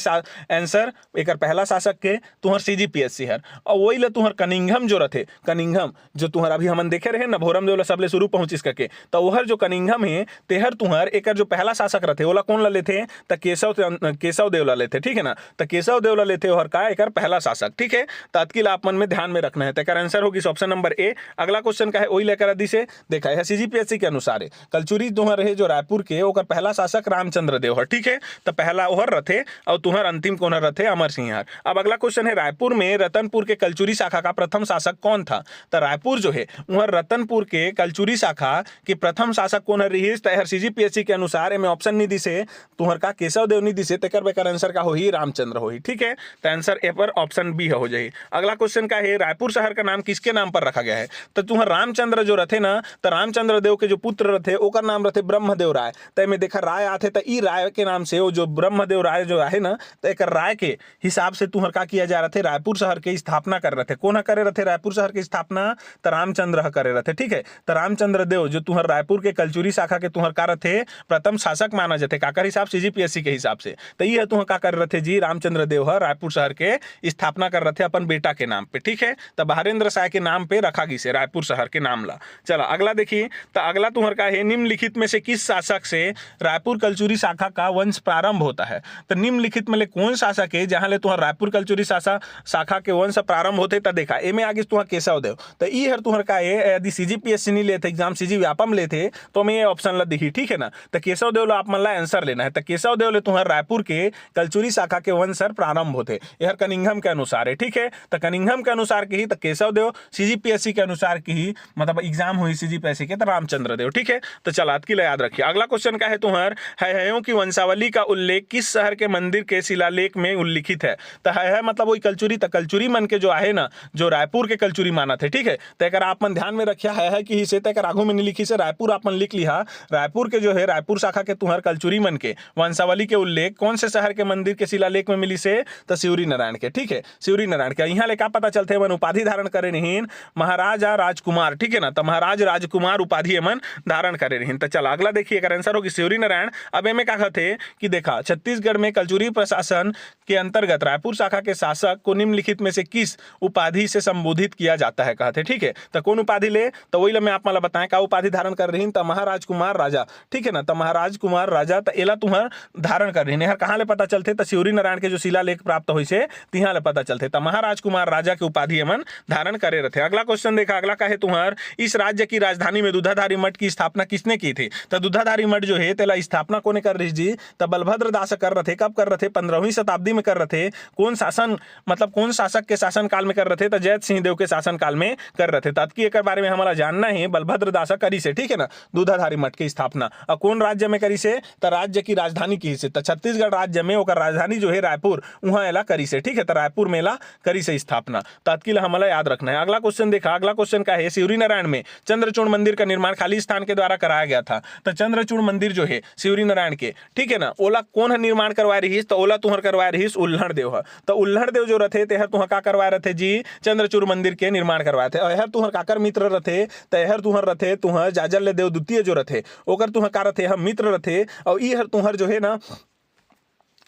आंसर एक पहला शासक के तुहर सीजीपीएससी हर। और वही ले तुहर कनिंघम जो रहते, कनिंघम जो तुहर अभी हमन देखे रहे ना भोरम देव ला सबले शुरू पहुंचिस करके, तो वह जो कनिंघम है तेहर तुहर एक जो पहला शासक रहते ओला कौन ला लेते, तो केशव देव ला लेते, ठीक है ना। तो केशव देव ला लेते और का एक पहला शासक, ठीक है। तो अतकिल आप मन में ध्यान में रखना है, तो आंसर होगी ऑप्शन नंबर ए। अगला क्वेश्चन का है वही लेकर दी से देखा है सीजीपीएससी के अनुसार है कलचुरी तुहर रहे जो रायपुर के ओकर पहला शासक रामचंद्र देव हर, ठीक है। तो पहला ओहर रथे और तुहर अंतिम कौन रथे अमर सिंह हर। अब अगला क्वेश्चन है रायपुर में रतनपुर के कलचुरी शाखा का प्रथम शासक कौन था। तो रायपुर जो है वह रतनपुर के कलचुरी शाखा के प्रथम शासक कौन रही, तो सीजीपीएससी के अनुसार में ऑप्शन नहीं दिसे तुहर का केशव देव नहीं दिसे, तेकर बेकर आंसर का होही रामचंद्र होही, ठीक है। तो आंसर ए पर ऑप्शन बी हो जाही। अगला क्वेश्चन का है रायपुर शहर का नाम किसके नाम पर रखा गया है। तो तुहर रामचंद्र जो रथे ना, तो रामचंद्र देव के जो पुत्र रथे ओकर नाम रथे ब्रह्मदेव राय। तो में देखा राय आते तो ई राय के नाम से वो जो ब्रह्मदेव राय जो है ना, तो एक राय के हिसाब से तुहर का किया जा रहा थे रायपुर शहर के स्थापना कर रहे थे। कौन करे रहे रायपुर शहर की स्थापना, तो रामचंद्र करे रहे, ठीक है। तो रामचंद्र देव जो तुहर रायपुर के कलचुरी शाखा के तुहर का रहे प्रथम शासक माना जाते काकर हिसाब से सीजीपीएससी के हिसाब से। तो ये तुह का कर रहे थे जी रामचंद्र देव रायपुर शहर के स्थापना कर रहे थे अपन बेटा के नाम पे, ठीक है। तो बहारेंद्र शाह के नाम पे रखा गई से रायपुर शहर के नाम ला। चला अगला देखिए, तो अगला तुहर का है निम्नलिखित में से किस शासक से रायपुर कलचुरी शाखा का वंश प्रारंभ होता है। तो निम्नलिखित में कौन शासक है जहां ले तुहर रायपुर कलचुरी शाखा के वंश प्रारंभ होते, तो देखा एमे आगे तुहर केशव देव। तो ई हर तुहर का है यदि सीजीपीएससी नहीं लेते एग्जाम सीजी व्यापम लेते तो मैं ये ऑप्शन ला दिखी, ठीक है ना। तो केशव देव ला आप मन ला आंसर लेना है। तो केशव देव ले तुहर रायपुर के कलचुरी शाखा के वंश प्रारंभ होते यह कनिंघम के अनुसार है, ठीक है। तो कनिंघम के अनुसार की ही तो केशव देव, सीजीपीएससी के अनुसार की ही मतलब एग्जाम हुई सीजीपीएससी के तो रामचंद्र देव, ठीक है। तो चला की याद रखिए। अगला क्वेश्चन का है तुहर हयों की वंशावली का उल्लेख किस शहर के मंदिर के शिलालेख में उल्लिखित है। तो है मतलब वही कलचुरी, तो कलचुरी मन के जो है ना जो रायपुर के कलचुरी माना थे, ठीक है। तो एक आप मन ध्यान में रखिया है कि ही से आगू में नहीं लिखी से रायपुर आप मन लिख लिया। रायपुर के जो है रायपुर शाखा के तुहर कलचुरी मन के वंशावली के उल्लेख कौन से शहर के मंदिर के शिलालेख में मिली से, तो शिवरी नारायण के, ठीक है। शिवरी नारायण के यहाँ ले क्या पता चलते मन उपाधि धारण करे नहीं महाराजा राजकुमार, ठीक है ना। तो महाराज राजकुमार उपाधि मन धारण करे नहीं। तो चला अगला देखिए आंसर होगी शिवरी नारायण। अब एमे क्या कहते कि देखा छत्तीसगढ़ में कलचुरी प्रशासन के अंतर्गत रायपुर शाखा के शासक को निम्नलिखित में से किस उपाधि से संबोधित किया जाता है कहते, ठीक है। तो कौन उपाधि ले, तो वही मैं आप मतलब बताएं का उपाधि धारण कर रही तो महाराज कुमार राजा, ठीक है ना। तो महाराज कुमार राजा तो एला तुहर धारण कर रही हर कहाँ ले पता चलते तो शिवरी नारायण के जो शिलालेख प्राप्त हुई से तिहा ले पता चलते। तो महाराज कुमार राजा के उपाधि मन धारण करे रहते। अगला क्वेश्चन देखा, अगला का है तुहर इस राज्य की राजधानी में दूधाधारी मठ की स्थापना किसने की थी। तो दूधाधारी मठ जो है तेला स्थापना कोने कर रही जी, तो बलभद्र दास कर रहे थे। कब कर रहे थे? 15वीं शताब्दी में कर रहे थे। कौन शासन मतलब कौन शासक के शासन काल में कर रहे थे? तो जैत सिंह देव के शासन काल में कर रहे थे। तत्की एक बारे में हमारा जानना है। बलभद्र दास करी से, ठीक है ना, दूधाधारी मठ की स्थापना और कौन राज्य में करी से? तो राज्य की राजधानी की से, तो छत्तीसगढ़ राज्य में ओकर राजधानी जो है रायपुर, वहां एला करी से, ठीक है। तो रायपुर में एला करी से स्थापना, तत्की हमारा याद रखना है। अगला क्वेश्चन देखा, अगला क्वेश्चन का है शिवरी नारायण में चंद्रचूड़ मंदिर का निर्माण खाली स्थान के द्वारा कराया गया था। तो चंद्रचूड़ मंदिर जो है शिवरी नारायण के, ठीक है ना, ओला कौन है निर्माण करवाए रही? तो ओला तुहर करवाए रही उल्हड़ देव। तो उल्हड़ देव जो रथे तेहर तुहर का करवाए रहे जी? चंद्रचूड़ मंदिर के निर्माण करवाए थे। और तुहर काकर मित्र रथे? तो यहर तुहर रथे तुहर जाजल देव द्वितीय जो रथे ओकर तुहर का रथे हम मित्र रथे। और ई हर तुहर जो है ना,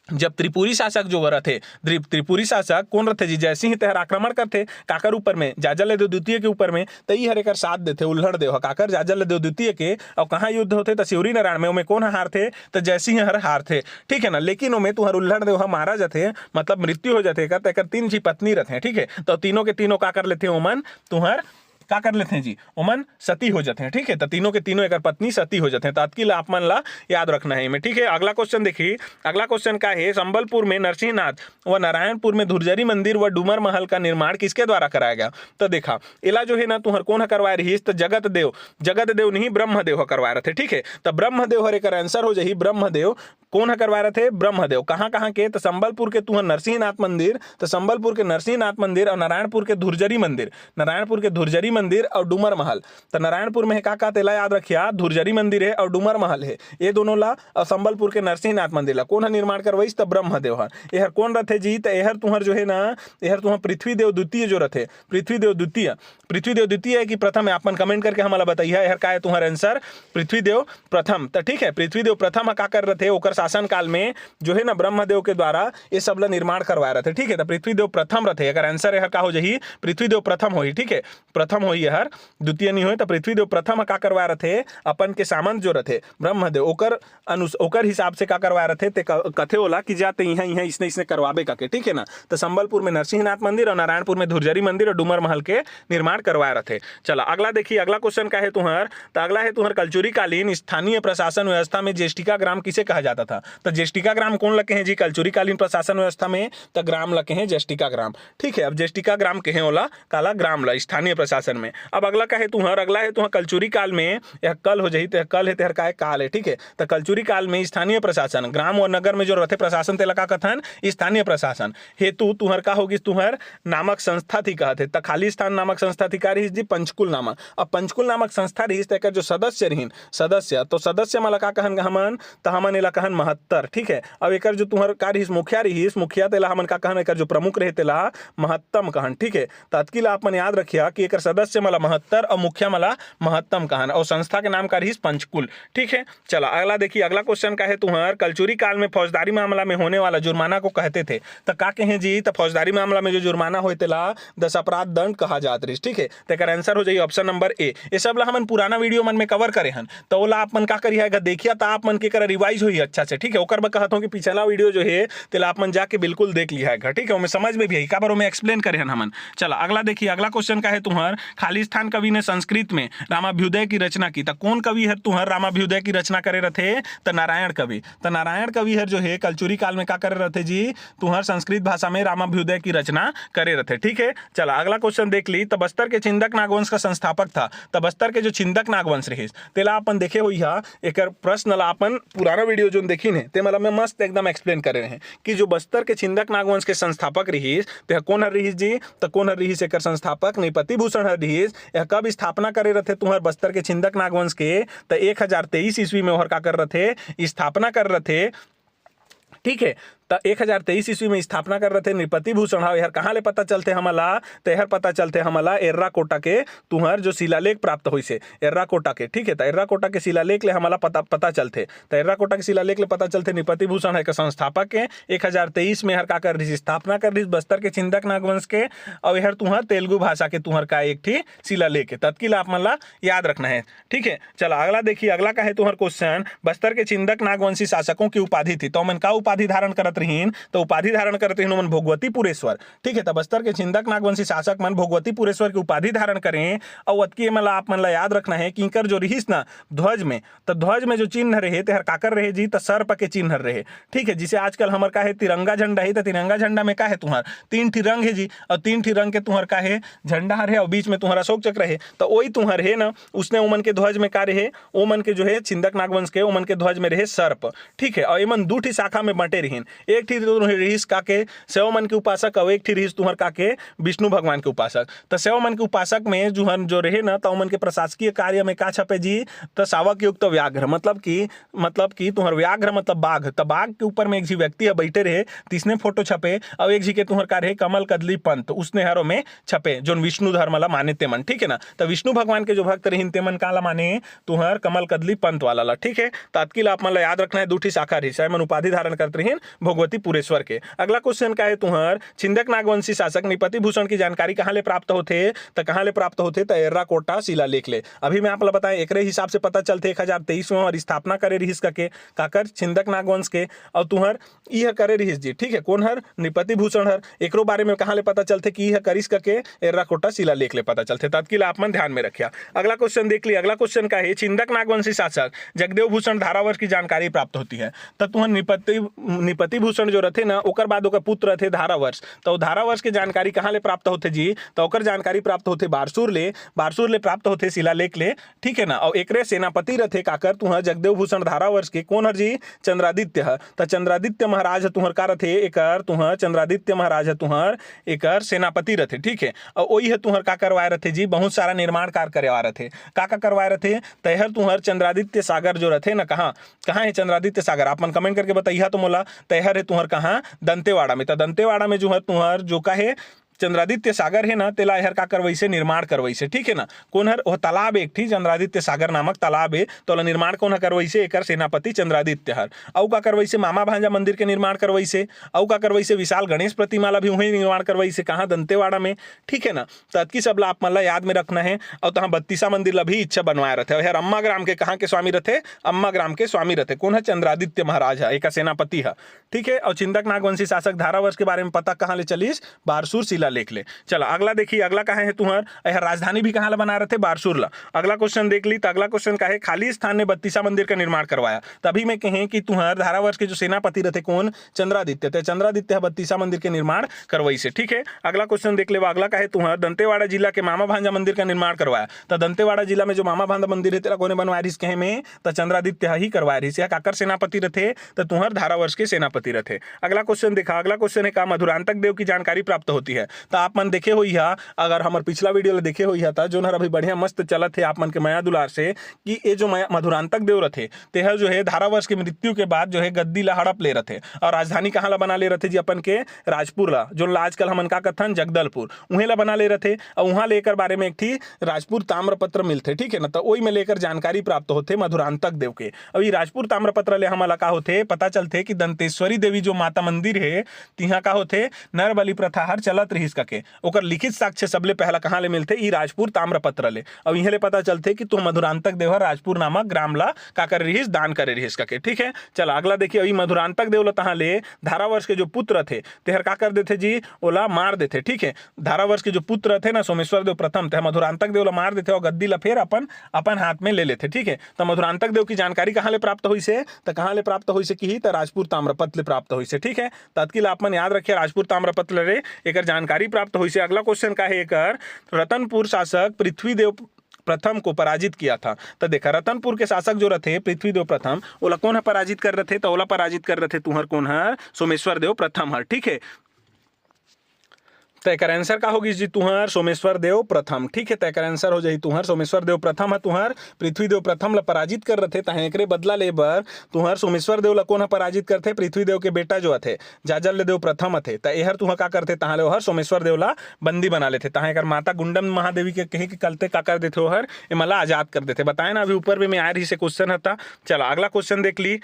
जब त्रिपुरी शासक जो रहे, त्रिपुरी शासक कौन रहे जी? जैसे ही तेहर आक्रमण करते काकर ऊपर में, जाजल देव द्वितीय के ऊपर में, तो ई हर एक साथ देते उल्हड़ देव काकर जाजल देव द्वितीय के। और कहाँ युद्ध होते? तो शिवरी नारायण में। उमें कौन हार थे? तो जैसे ही हर हार थे, ठीक है ना। लेकिन उमें तुहर उल्हड़ देव मारा जाते, मतलब मृत्यु हो जाते कर 3 जी पत्नी रहते, ठीक है। तो तीनों के तीनों का कर लेते ओमन तुहर का कर लेते हैं जी? ओमन सती हो जाते हैं, ठीक है। तो तीनों के तीनों एक पत्नी सती हो जाते हैं। तात्किल आप मन ला याद रखना है में, ठीक है। अगला क्वेश्चन देखिए, अगला क्वेश्चन का है संबलपुर में नरसिंहनाथ व नारायणपुर में धुरजरी मंदिर व डूमर महल का निर्माण किसके द्वारा कराया गया? तो देखा इला जो है ना तुहर कौन करवाए रही? तो जगत देव नहीं ब्रह्मदेव करवाए रहे थे, ठीक है। तो ब्रह्मदेव हर एक आंसर हो जाही ब्रह्मदेव। कौन करवाए रहे थे? ब्रह्मदेव। कहाँ कहाँ के? तो संबलपुर के तुहर नरसिंहनाथ मंदिर, तो संबलपुर के नरसिंहनाथ मंदिर और नारायणपुर के धुरजरी मंदिर, नारायणपुर के धुरजरी मंदिर और डूमर महल। तो नारायणपुर में है का तेला याद रखिया, धुरजरी मंदिर है और डूमर महल है, ये दोनों ला। और संबलपुर के नरसिंहनाथ मंदिर ला कौन निर्माण करवाई? तो ब्रह्मदेव हर। यहर कौन रथे जी? तो यहर तुहर जो है ना, यहर तुहर पृथ्वीदेव द्वितीय जो रथे, पृथ्वीदेव द्वितीय है कि प्रथम है? आप कमेंट करके हमारा बताइए यहर का है तुहर आंसर? पृथ्वीदेव प्रथम। तो ठीक है, पृथ्वीदेव प्रथम का कर रहे ओकर शासन काल में जो है ना ब्रह्मदेव के द्वारा ये सब ला निर्माण करवाए रहे थे, ठीक है। तो पृथ्वीदेव प्रथम रहे, अगर आंसर यहर का हो जाही पृथ्वीदेव प्रथम होही, ठीक है। प्रथम होही यहर, द्वितीय नहीं हो। तो पृथ्वीदेव प्रथम का करवाए रहे अपन के सामंत जो रहे ब्रह्मदेव ओकर हिसाब से का करवाए रहे ते कथे होला कि जाते यहाँ इसने करवाबे का के, ठीक है ना। तो संबलपुर में नरसिंहनाथ मंदिर और नारायणपुर में धुरजरी मंदिर और डूमर महल के निर्माण करवाए रहे। चला अगला देखिए, अगला क्वेश्चन का है तुहर, तो अगला है तुहर कलचुरी कालीन स्थानीय प्रशासन व्यवस्था में ज्येष्ठिका ग्राम किसे कहा जाता था? तो ज्येष्ठिका ग्राम कौन लगे हैं जी कलचुरी कालीन प्रशासन व्यवस्था में? तो ग्राम लगे हैं ज्येष्ठिका ग्राम, ठीक है। अब ज्येष्ठिका ग्राम कहे होला काला ग्राम ला स्थानीय प्रशासन में। अब अगला का है तुहर, अगला है तुहर कलचुरी काल में, यह कल हो जाही, तो कल है तेहर का है काल है, ठीक है। तो कलचुरी काल में स्थानीय प्रशासन ग्राम और नगर में जो रहते प्रशासन तेला का कथन स्थानीय प्रशासन हेतु तुहर का होगी तुहर नामक संस्था थी कहते। तो खाली स्थान नामक संस्था थी का रही जी पंचकुल नामक। अब पंचकुल नामक संस्था रही तेकर जो सदस्य रहीन सदस्य, तो सदस्य मला का कहन हमन? तो हमन एला कहन महत्तर, ठीक है। अब एकर जो तुहर का रही मुखिया रही मुखिया तेला हमन का कहन, एकर जो प्रमुख रहे तेला महत्तम कहन, ठीक है। तत्किल आप मन याद रखिया कि एकर सदस्य मला महत्तर और मुखिया मला महत्तम कहन और संस्था के नाम का रही पंचकुल, ठीक है। चला अगला देखिए, अगला क्वेश्चन का है तुहर कलचुरी काल में फौजदारी मामला में होने वाला जुर्माना को कहते थे। तो का कहें जी? तो फौजदारी मामला में जो जुर्माना होते ला दस अपराध दंड कहा जात रही, ठीक है। तो एकर आंसर हो जाइए ऑप्शन नंबर ए। ये सब ला हमन पुराना वीडियो मन में कवर करे हन, तो ओला आप मन का करिए देखिए तो आप मन के कर रिवाइज हुई अच्छा से, ठीक है। ओकर मैं कहता हूं कि पिछला वीडियो जो है तेला आप मन जाके बिल्कुल देख लिया है, ठीक है। उमें समझ में भी आई का बार में एक्सप्लेन करे हन हमन। चला अगला देखिए, अगला क्वेश्चन का है तुहर खालिस्तान कवि ने संस्कृत में रामाभ्युदय की रचना की। तो कौन कवि है तुहर रामाभ्युदय की रचना करे रहे? तो नारायण कवि। तो नारायण कवि है जो है कलचुरी काल में का करे रहे जी? तुहर संस्कृत भाषा में रामाभ्युदय की रचना करे रहे, ठीक है। चला अगला क्वेश्चन देख ली, तो बस्तर के छिंदक नागवंश का संस्थापक था। तो बस्तर के जो छिंदक नागवंश रही तेला अपन देखे हुई है, एक प्रश्न ला अपन पुराना वीडियो जो देखी ने ते मतलब मैं मस्त एकदम एक्सप्लेन करे रहे कि जो बस्तर के छिंदक नागवंश के संस्थापक रही ते कौन रही जी? तो कौन रही एकर संस्थापक नृपति भूषण रही। यह कब स्थापना करे रहे तुहर बस्तर के छिंदक नागवंश के? तो 1023 ईस्वी में ओहर का कर रहे स्थापना कर रहे, ठीक है। तो 1023 ईस्वी में स्थापना कर रहे थे नृपति भूषण। यार कहाँ ले पता चलते हमला, तो यार पता चलते हमला एर्राकोटा के तुहर जो शिलालेख प्राप्त हुई से एर्राकोटा के, ठीक है। तो एर्राकोटा के शिलालेख ले हमला पता चलते, तो एर्राकोटा के शिलालेख ले पता चलते नृपति भूषण है के संस्थापक के 1023 में हर का कर रही स्थापना कर रही बस्तर के छिंदक नागवंश के, और यह तुहर तेलुगु भाषा के तुहर का एक थी शिलालेख है। तत्किल आप मन ला याद रखना है, ठीक है। चलो अगला देखिए, अगला का है तुहर क्वेश्चन, बस्तर के छिंदक नागवंशी शासकों की उपाधि थी, तो मन का उपाधि धारण करत रहीन, तो उपाधि धारण करत रहीन मन भोगवती पुरेश्वर, ठीक है। तो बस्तर के छिंदक नागवंशी शासक मन भोगवती पुरेश्वर की उपाधि धारण करें, और अतकी मन ला आप मन ला याद रखना है कि इनकर जो रहीस ना ध्वज में, तो ध्वज में जो चिन्ह रहे ते हर काकर रहे जी, तो सर्प के चिन्ह रहे, ठीक है। जिसे आजकल हमार का है तिरंगा झंडा है, तो तिरंगा झंडा में का है तुहर 3 ठी रंग है जी, और 3 ठी रंग के तुहर का है झंडा है, और बीच में तुम्हारा अशोक चक्र है, तो वही तुहर है ना, उसने ओमन के ध्वज में का रहे, ओमन के जो है छिंदक नागवंश के ओमन के ध्वज में रहे सर्प, ठीक है। और एमन 2 ठी शाखा में बंटे रहीन, एक ठी रहीस का के सेवमन के उपासक, और एक ठी रहीस तुहर का के विष्णु भगवान के उपासक। तो सेवमन के उपासक में जो रहे ना, तो ओमन के प्रशासकीय कार्य में का छपे जी, तो सावक युक्त व्याघ्र, मतलब कि तुहर व्याघ्र मतलब बाघ, तो बाघ के ऊपर में एक जी व्यक्ति है बैठे रहे, तीसने फोटो छपे, और एक जी के तुहर का रहे कमल कदली पंत, उसने हरो में छपे जो विष्णु धर्म ला माने तेमन, ठीक है ना। तो विष्णु भगवान के जो भक्त रहीन तेमन काला माने तुहर कमल कदली पंत वाला ला, ठीक है। तात्किल आप मन ला याद रखना है 2 ठी शाखा रही मन उपाधि धारण करते रहीन भोगवती पुरेश्वर के। अगला क्वेश्चन का है तुहर, छिंदक नागवंशी शासक नृपति भूषण की जानकारी कहाँ ले प्राप्त होते, तो कहाँ ले प्राप्त होते, तो एर्राकोटा शिलालेख ले। अभी मैं आप ला बताएं एकरे हिसाब से पता चलते 1023 में और स्थापना करे रहीस के काकर छिंदक नागवंश के, और तुहर यह करे रहीस जी, ठीक है। कौन हर नृपति भूषण हर, एकरो बारे में कहाँ ले पता चलते कि यह करिस के एर्राकोटा शिलालेख ले पता चलते, तात्किल आप मन ध्यान में रखिया। अगला क्वेश्चन देख लिया, अगला क्वेश्चन का है, छिंदक नागवंशी शासक जगदेव भूषण धारावर्ष की जानकारी प्राप्त होती है, तो तुहर नृपति भूषण जो रहते ना, ओकर बाद ओकर पुत्र रहते धारावर्ष, तो धारावर्ष की जानकारी कहाँ ले प्राप्त होते जी, तो ओकर जानकारी प्राप्त होते बारसूर ले प्राप्त होते शिलालेख ले, ठीक है ना। और एकरे सेनापति रहते काकर तुहर जगदेव भूषण धारावर्ष के कौन हर जी, चंद्रादित्य है। तो चंद्रादित्य महाराज तुहर का रहते एकर तुहर चंद्रादित्य महाराज तुहर एकर सेनापति रहते, ठीक है। और वही है तुहर का करवाए रहते जी, बहुत सारा निर्माण कार्य करवा रहते, का करवाए रहते, तहर तुहर चंद्रादित्य सागर जो रहते ना, कहाँ है चंद्रादित्य सागर, आप मन कमेंट करके बताइए तो मोला। तहर है तुहर कहाँ, दंतेवाड़ा में, तो दंतेवाड़ा में जो है तुहर जो का है चंद्रादित्य सागर है ना, तेला हर का करवई से निर्माण करवई से, ठीक है ना। कौन हर वह तालाब एक थी चंद्रादित्य सागर नामक तालाब है, तो निर्माण कौन करवई से, एकर सेनापति चंद्रादित्य हर। औ का करवई से मामा भांजा मंदिर के निर्माण करवई से, औ का करवई से विशाल गणेश प्रतिमा ला भी वही निर्माण करवई से, कहाँ दंतेवाड़ा में, ठीक है ना। तो अतकी सब ला आप मन ला याद में रखना है। और तहाँ 32 मंदिर ला भी इच्छा बनवाए रहते, और अम्मा ग्राम के कहाँ के स्वामी रहते, अम्मा ग्राम के स्वामी रहते, कौन है चंद्रादित्य महाराज है, एक सेनापति है, ठीक है। और छिंदक नागवंशी शासक धारावर्ष के बारे में पता कहाँ ले चलीस, बारसूर शिलालेख ले। चलो अगला देखिए, अगला कहाँ है तुहर, यह राजधानी भी कहाँ ला बना रहे थे, बारसूर ला। अगला क्वेश्चन देख ली, तो अगला क्वेश्चन का है, खाली स्थान ने 32 मंदिर का निर्माण करवाया, तभी मैं कहें कि तुहर धारावर्ष के जो सेनापति रहते कौन, चंद्रादित्य, तो चंद्रादित्य 32 मंदिर के निर्माण करवाई से, ठीक है। अगला क्वेश्चन देख ले, अगला का है तुहर दंतेवाड़ा जिला के मामा भांजा मंदिर का निर्माण करवाया, तो दंतेवाड़ा जिला में जो मामा भांजा मंदिर है तेरा कोने बनवाया रही कहे में, तो चंद्रादित्य ही करवाया रही है। काकर सेनापति रहते, तो तुहर धारावर्ष के सेनापति रहते। अगला क्वेश्चन देखा, अगला क्वेश्चन है का मधुरांतक देव की जानकारी प्राप्त होती है, तो आप मन देखे हुई है, अगर हमारे पिछला वीडियो देखे हुई था जो नर अभी बढ़िया मस्त चलत है आप मन के माया दुलार से, कि ये जो मधुरांतक देव रथे तेह जो है धारावर्ष की मृत्यु के बाद जो है गद्दी ला हड़प ले रहे, और राजधानी कहाँ ला बना ले रहे जी, अपन के राजपुर ला, जो आजकल हमन का कथन जगदलपुर, उहे ला बना ले रहे, और वहां लेकर बारे में एक थी राजपुर ताम्रपत्र मिलते, ठीक है ना। तो वही में लेकर जानकारी प्राप्त होते मधुरांतक देव के। अभी राजपुर ताम्रपत्र ले हमला का होते पता चलते कि दंतेश्वरी देवी जो माता मंदिर है तिहा का होते नर बलि प्रथा हर चलत रहीस के, ओकर लिखित साक्ष्य सबले पहला कहाँ ले मिलते, ई राजपुर ताम्रपत्र ले। और इहे ले पता चलते कि तू मधुरांतक देव राजपुर नामक ग्राम ला का कर रहीस, दान करे रहीस के, ठीक है। चल अगला देखिए, अभी मधुरांतक देव ला तहाँ ले धारावर्ष के जो पुत्र थे तेहर का कर देते जी, ओला मार देते, ठीक है। धारावर्ष के जो पुत्र थे ना सोमेश्वर देव प्रथम, ते मधुरांतक देव ला मार देते और गद्दी ला फिर अपन हाथ में ले लेते, ठीक है। तो मधुरांतक देव की जानकारी कहाँ ले प्राप्त हुई से, तो कहाँ ले प्राप्त हुई से की, तो राजपुर ताम्रपत्र ले प्राप्त हुई से, ठीक है। तत्किल आप मन याद रखिए राजपुर ताम्रपत्र ले एकर जानकारी प्राप्त हुई से। अगला क्वेश्चन का है एकर, रतनपुर शासक पृथ्वीदेव प्रथम को पराजित किया था, तो देखा रतनपुर के शासक जो रहे पृथ्वीदेव प्रथम, ओला कौन है पराजित कर रहे थे, तो ओला पराजित कर रहे थे तुहर कौन है, सोमेश्वर देव प्रथम हर, ठीक है। तो एकर आंसर का होगी जी तुहर सोमेश्वर देव प्रथम। ठीक है, तो एकर आंसर हो जाई तुहर सोमेश्वर देव प्रथम है। तुहर पृथ्वी देव प्रथम ला पराजित कर रथे, तहे एकरे बदला ले बर तुहर सोमेश्वर देव ला कोन पराजित करथे, पृथ्वी देव के बेटा जो थे जाजल देव प्रथम थे। तो एहर तुह का करथे तहाँ ले ओहर सोमेश्वर देव ला बंदी बना लेथे, तहाँ एकर माता गुंडम महादेवी के कहे के कलते का कर देथे ओहर एमला आजाद कर देथे। बताए ना अभी ऊपर भी मैं आ रही से क्वेश्चन था। चलो अगला क्वेश्चन देख ली।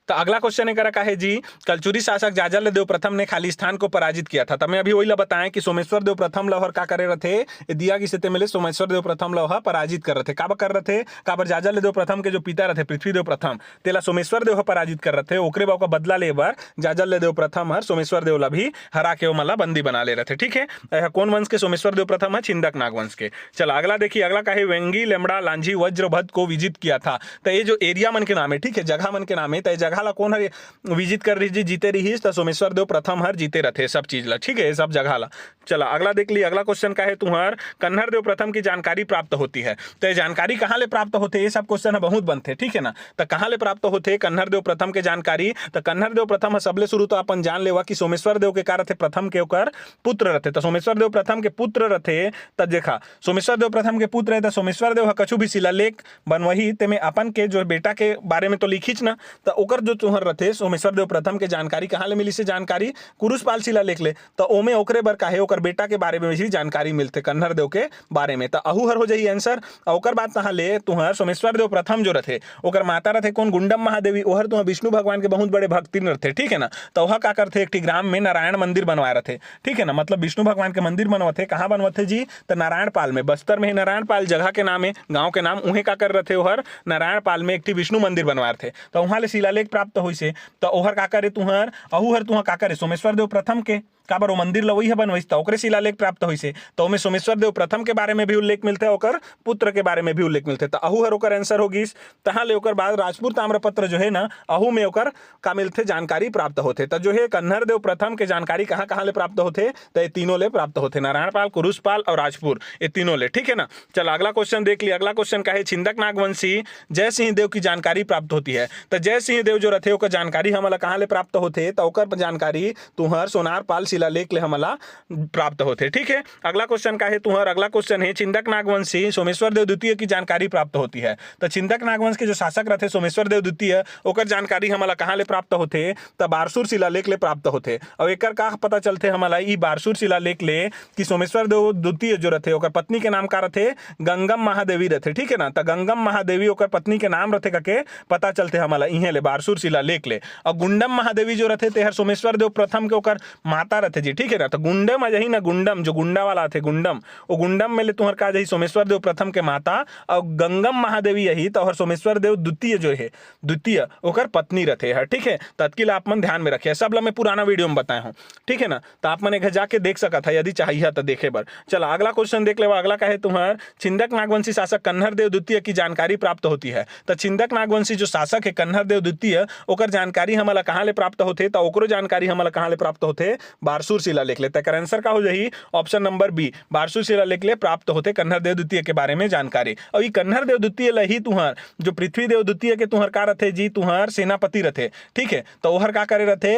तो अगला क्वेश्चन एक का है जी, कलचुरी शासक जाजल देव प्रथम ने खालिस्तान को पराजित किया था। मैं अभी वही ला बताएं कि सोमेश्वर देव प्रथम लहर का करे रहे दिया की से मिले सोमेश्वर देव प्रथम लहर पराजित कर रहे काबर कर रहे काबर जाजल देव प्रथम के जो पिता रहे पृथ्वी देव प्रथम तेला सोमेश्वर देव पराजित कर रहे ओकरे बाव का बदला ले बार जाजल देव प्रथम हर सोमेश्वर देव ला भी हरा के मला बंदी बना ले रहे। ठीक है, कौन वंश के सोमेश्वर देव प्रथम है, छिंदक नाग वंश के। चलो अगला देखिए, अगला का है वेंगी लेमड़ा लांझी वज्रभद्र को विजित किया था। तो ये जो एरिया मन के नाम है, ठीक है, जगह मन के नाम है, तो जगह ला कौन है विजिट कर रही जी, जीते रही तो सोमेश्वर देव प्रथम हर जीते रहते सब चीज ला। ठीक है, सब जगह ला। चला अगला देख ली। अगला क्वेश्चन का है तुम्हार कन्हर देव प्रथम की जानकारी प्राप्त होती है। तो ये जानकारी कहाँ ले प्राप्त होते, ये सब क्वेश्चन बहुत बनते। ठीक है ना, तो कहाँ ले प्राप्त होते कन्हर देव प्रथम के जानकारी। तो कन्हर देव प्रथम सबले शुरू तो अपन जान लेवा कि सोमेश्वर देव के कार थे प्रथम के ओकर पुत्र रहते। तो सोमेश्वर देव प्रथम के पुत्र रहते। तब देखा सोमेश्वर देव प्रथम के पुत्र रहते, सोमेश्वर देव कछु भी शिलालेख बनवही ते में अपन के जो बेटा के बारे में तो लिखीच ना। तो ओकर जो तुहर रहते सोमेश्वर देव प्रथम के जानकारी कहाँ ले मिली से जानकारी कुरुषपाल शिलालेख ले। तो ओमे ओकरे बर काहे ओकर बेटा के बारे में भी जानकारी मिलते कन्हर देव के बारे में। तो अहू हर हो जाई आंसर। ओकर बाद तहाँ ले तुहर सोमेश्वर देव प्रथम जो रहते ओकर माता रहते कौन गुंडम महादेवी, ओहर तुहर विष्णु भगवान के बहुत बड़े भक्ति रहते। ठीक है ना, तो वह का करते एक ग्राम में नारायण मंदिर बनवाए रहते। ठीक है ना, मतलब विष्णु भगवान के मंदिर बनवाते। कहाँ बनवाते जी, तो नारायण पाल में, बस्तर में नारायण पाल जगह के नाम है, गाँव के नाम उहे का कर रहे ओहर नारायण पाल में एक विष्णु मंदिर बनवाए थे। तो वहाँ ले शिलालेख प्राप्त हुई से। तो ओहर का करे तुहर अहू हर तुह का करे सोमेश्वर देव प्रथम के काबर वो मंदिर लवई है बनवई था ओकरे शिलालेख प्राप्त हुई से। तो में सोमेश्वर देव प्रथम के बारे में भी उल्लेख मिलते हैं, ओकर पुत्र के बारे में भी उल्लेख मिलते। तो अहू हर ओकर आंसर होगी। तहाँ ले ओकर बाद राजपूत ताम्रपत्र जो है ना, अहू में ओकर का मिलते जानकारी प्राप्त होते। तो जो है कन्हर देव प्रथम के जानकारी कहाँ कहाँ ले प्राप्त होते, तो ये तीनों ले प्राप्त होते, नारायणपाल, कुरुषपाल और राजपुर, ये तीनों ले। ठीक है ना, चलो अगला क्वेश्चन देख लिया। अगला क्वेश्चन का है छिंदक नागवंशी जय सिंह देव की जानकारी प्राप्त होती है। तो जय सिंह देव जो रहते ओकर जानकारी हमला कहाँ ले प्राप्त होते, तो ओकर जानकारी तुहर सोनार पाल शिलालेख ले हमला प्राप्त होते। ठीक है, अगला क्वेश्चन का है तुम्हारा, अगला क्वेश्चन है छिंदक नागवंशी सोमेश्वर देव द्वितीय की जानकारी प्राप्त होती है। तो छिंदक नागवंश के जो शासक रहते सोमेश्वर देव द्वितीय ओकर जानकारी हमला कहाँ ले प्राप्त होते, तो बारसूर शिलालेख ले प्राप्त होते। और एकर का पता चलते हमला ई बारसूर शिलालेख ले कि सोमेश्वर देव द्वितीय जो रहते ओकर पत्नी के नाम का रहते गंगम महादेवी रहते। ठीक है ना, तो गंगम महादेवी ओकर पत्नी के नाम रहते करके पता चलते हमला इहे ले बारसूर शिलालेख ले। और गुंडम महादेवी जो रहते तेहर सोमेश्वर देव प्रथम के ओकर माता रहते जी। ठीक है ना, तो गुंडम यही ना, गुंडम जो गुंडा वाला थे गुंडम, वो गुंडम में ले तुहर का जही सोमेश्वर देव प्रथम के माता और गंगम महादेवी यही तो हर सोमेश्वर देव द्वितीय जो है द्वितीय ओकर पत्नी रहते है। ठीक है, तत्किल आप मन ध्यान में रखिए, सब ला मैं पुराना वीडियो में बताया हूँ। ठीक है ना, तो आप मन एक जाके देख सका था यदि चाहिए तो देखे बर। चलो अगला क्वेश्चन देख ले। अगला का है तुम्हार छिंदक नागवंशी शासक कन्हर देव द्वितीय की जानकारी प्राप्त होती है। तो छिंदक नागवंशी जो शासक है कन्हर देव द्वितीय ओकर जानकारी हमला कहाँ ले प्राप्त होते, तो ओकरो जानकारी हमला कहाँ ले प्राप्त होते, बारसूर शिलालेख ले। तकर आंसर का हो जाही ऑप्शन नंबर बी, बारसूर शिलालेख ले प्राप्त होते कन्हर देव द्वितीय के बारे में जानकारी। और ये कन्हर देव द्वितीय लही तुहर जो पृथ्वी देव द्वितीय के तुहर का रथे जी तुहर सेनापति रथे। ठीक है, तो ओहर का करे रथे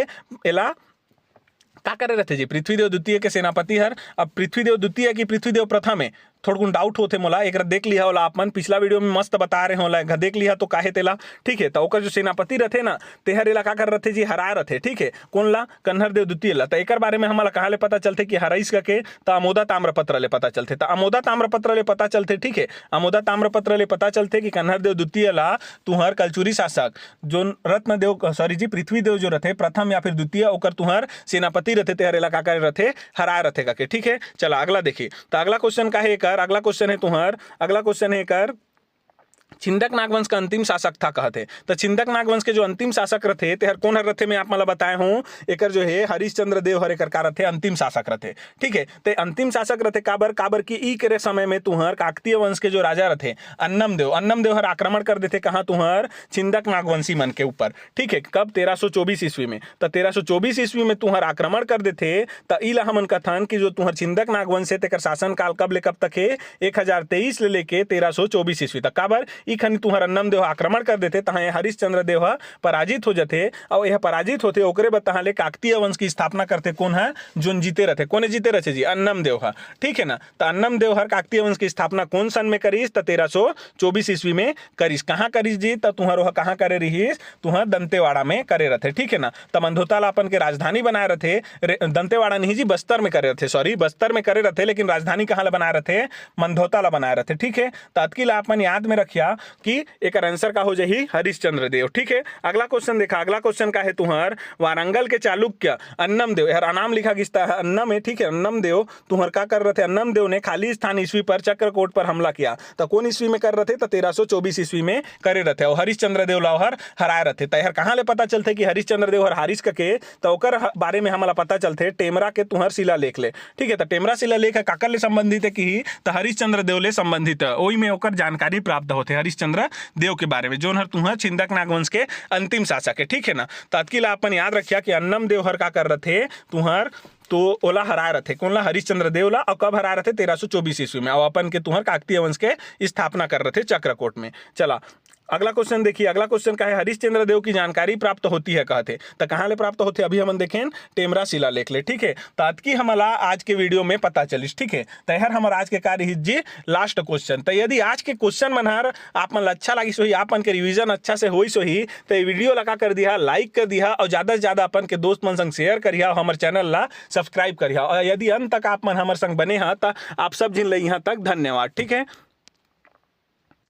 एला का करे रहते जी पृथ्वी देव द्वितीय के सेनापति हर। अब पृथ्वी देव द्वितीय की पृथ्वी देव प्रथम है, थोड़ा डाउट होते मोला, एक देख लिया होला आप मन, पिछला वीडियो में मस्त बता रहे होला, देख लिया तो काहे तेला। ठीक है, तो ओकर जो सेनापति रहते ना तेहर इलाका कर रहते जी हराए रहते। ठीक है, कौन ला, कन्हर देव द्वितीय ला। तो एकर बारे में हमला कहाँ ले पता चलते कि हराइस के, तो अमोदा ताम्रपत्र ले पता चलते। तो अमोदा ताम्रपत्र ले पता चलते। ठीक है, अमोदा ताम्रपत्र ले पता चलते कि कन्हर देव द्वितीय ला तुहर कलचुरी शासक जो रत्न देव सॉरी जी पृथ्वी देव जो रहते प्रथम या फिर द्वितीय ओकर तुहर सेनापति रहते तेहर इलाका कर रहते हराए रहते का। ठीक है, चला अगला देखिए। तो अगला क्वेश्चन का है कर, अगला क्वेश्चन है तुम्हार, अगला क्वेश्चन है कर छिंदक नागवंश का अंतिम शासक था कहते। तो छिंदक नागवंश के जो अंतिम शासक रहते तेहर कौन हर रहते मैं आप मला बताए हूँ, एकर जो है हरिश्चंद्र देव हर एकर का रहते अंतिम शासक रहते। ठीक है, तो अंतिम शासक रहते काबर काबर की ई के समय में तुहर काकतीय वंश के जो राजा रहते अन्नम देव हर आक्रमण कर देते कहाँ तुहर छिंदक नागवंशी मन के ऊपर। ठीक है, कब 1324 ईस्वी में। तो 1324 ईस्वी में तुहर आक्रमण कर देते। तो इला हमन कथन कि जो तुहर छिंदक नागवंश है तेकर शासन काल कब ले कब तक है 1023 ले लेके 1324 ईस्वी तक। काबर ई खनी तुहर अन्नम देव आक्रमण कर देथे तहाँ ये हरिश्चंद्र देव ह पराजित हो जाथे और यह पराजित होते ओकरे बाद तहाँ ले काकतीय वंश की स्थापना करते कौन है जोन जीते रहते कोने जीते रहे जी अन्नम देव ह ठीक है ना। तो अन्नम देव हर काकतीय वंश की स्थापना कौन सन में करीस तो 1324 ईस्वी में करीस। कहाँ करीस जी तो तुहर वह कहाँ करे रहीस तुहर दंतेवाड़ा में करे रहते ठीक है ना। तो मंधोता ला अपन के राजधानी बनाए रहते दंतेवाड़ा नहीं जी बस्तर में करे रहते सॉरी बस्तर में करे रहते लेकिन राजधानी कहाँ ला बनाए रहते मंधोता ला बनाए रहते ठीक है। तो अतकी ला अपन याद में रखिया कि एक आंसर का हो जाही हरिश्चंद्र देव ठीक है। अगला क्वेश्चन देखा अगला क्वेश्चन का है तुहर वारंगल के चालुक्य अन्नम देव यार नाम लिखा गिस्ता है अन्नम है ठीक है। अन्नम देव तुहर का कर रहे थे अन्नम देव ने खाली स्थान ईस्वी पर चक्रकोट पर हमला किया तो कौन ईस्वी में कर रहे थे तो 1324 ईस्वी में करे रहते और हरिश्चंद्र देव लाहर हराए रहते। तहर कहाँ ले पता चलते कि हरिश्चंद्र देव हर हारिस के तो ओकर बारे में हमला पता चलते टेमरा के तुहर शिलालेख ले ठीक है। तो टेमरा शिलालेख काकर ले संबंधित है कि तो हरिश्चंद्र देव ले संबंधित है ओई में ओकर जानकारी प्राप्त होते हरिश्चंद्र देव के बारे में जोन हर तुहर छिंदक नागवंश के अंतिम शासक है ठीक है ना। तो अतकी ला अपन याद रखिया कि अन्नम देव हर का कर रहे थे तुहर तो ओला हराए रहते कौन ला हरिश्चंद्र देव ला और कब हराए रहते 1324 ईस्वी में और अपन के तुहर काकतीय वंश के स्थापना कर रहे थे चक्रकोट में। चला अगला क्वेश्चन देखिए अगला क्वेश्चन का है हरिश्चंद्र देव की जानकारी प्राप्त होती है कहते तो कहाँ ले प्राप्त होते अभी हम देखें टेमरा शिलालेख ले ठीक है। तो अतकी हमला आज के वीडियो में पता चलिस ठीक है। तहर हमार आज के कार्य जी लास्ट क्वेश्चन तो यदि आज के क्वेश्चन मनहर आप मन अच्छा लगी सो ही आपन के रिवीजन अच्छा से होई सो ही तो वीडियो लगा कर दिया लाइक कर दिया और ज़्यादा से ज़्यादा अपन के दोस्त मन संग शेयर करिया और हमारे चैनल ला सब्सक्राइब करिया और यदि अंत तक आप मन हमारे संग बने हैं तो आप सब जिन ले यहाँ तक धन्यवाद ठीक है।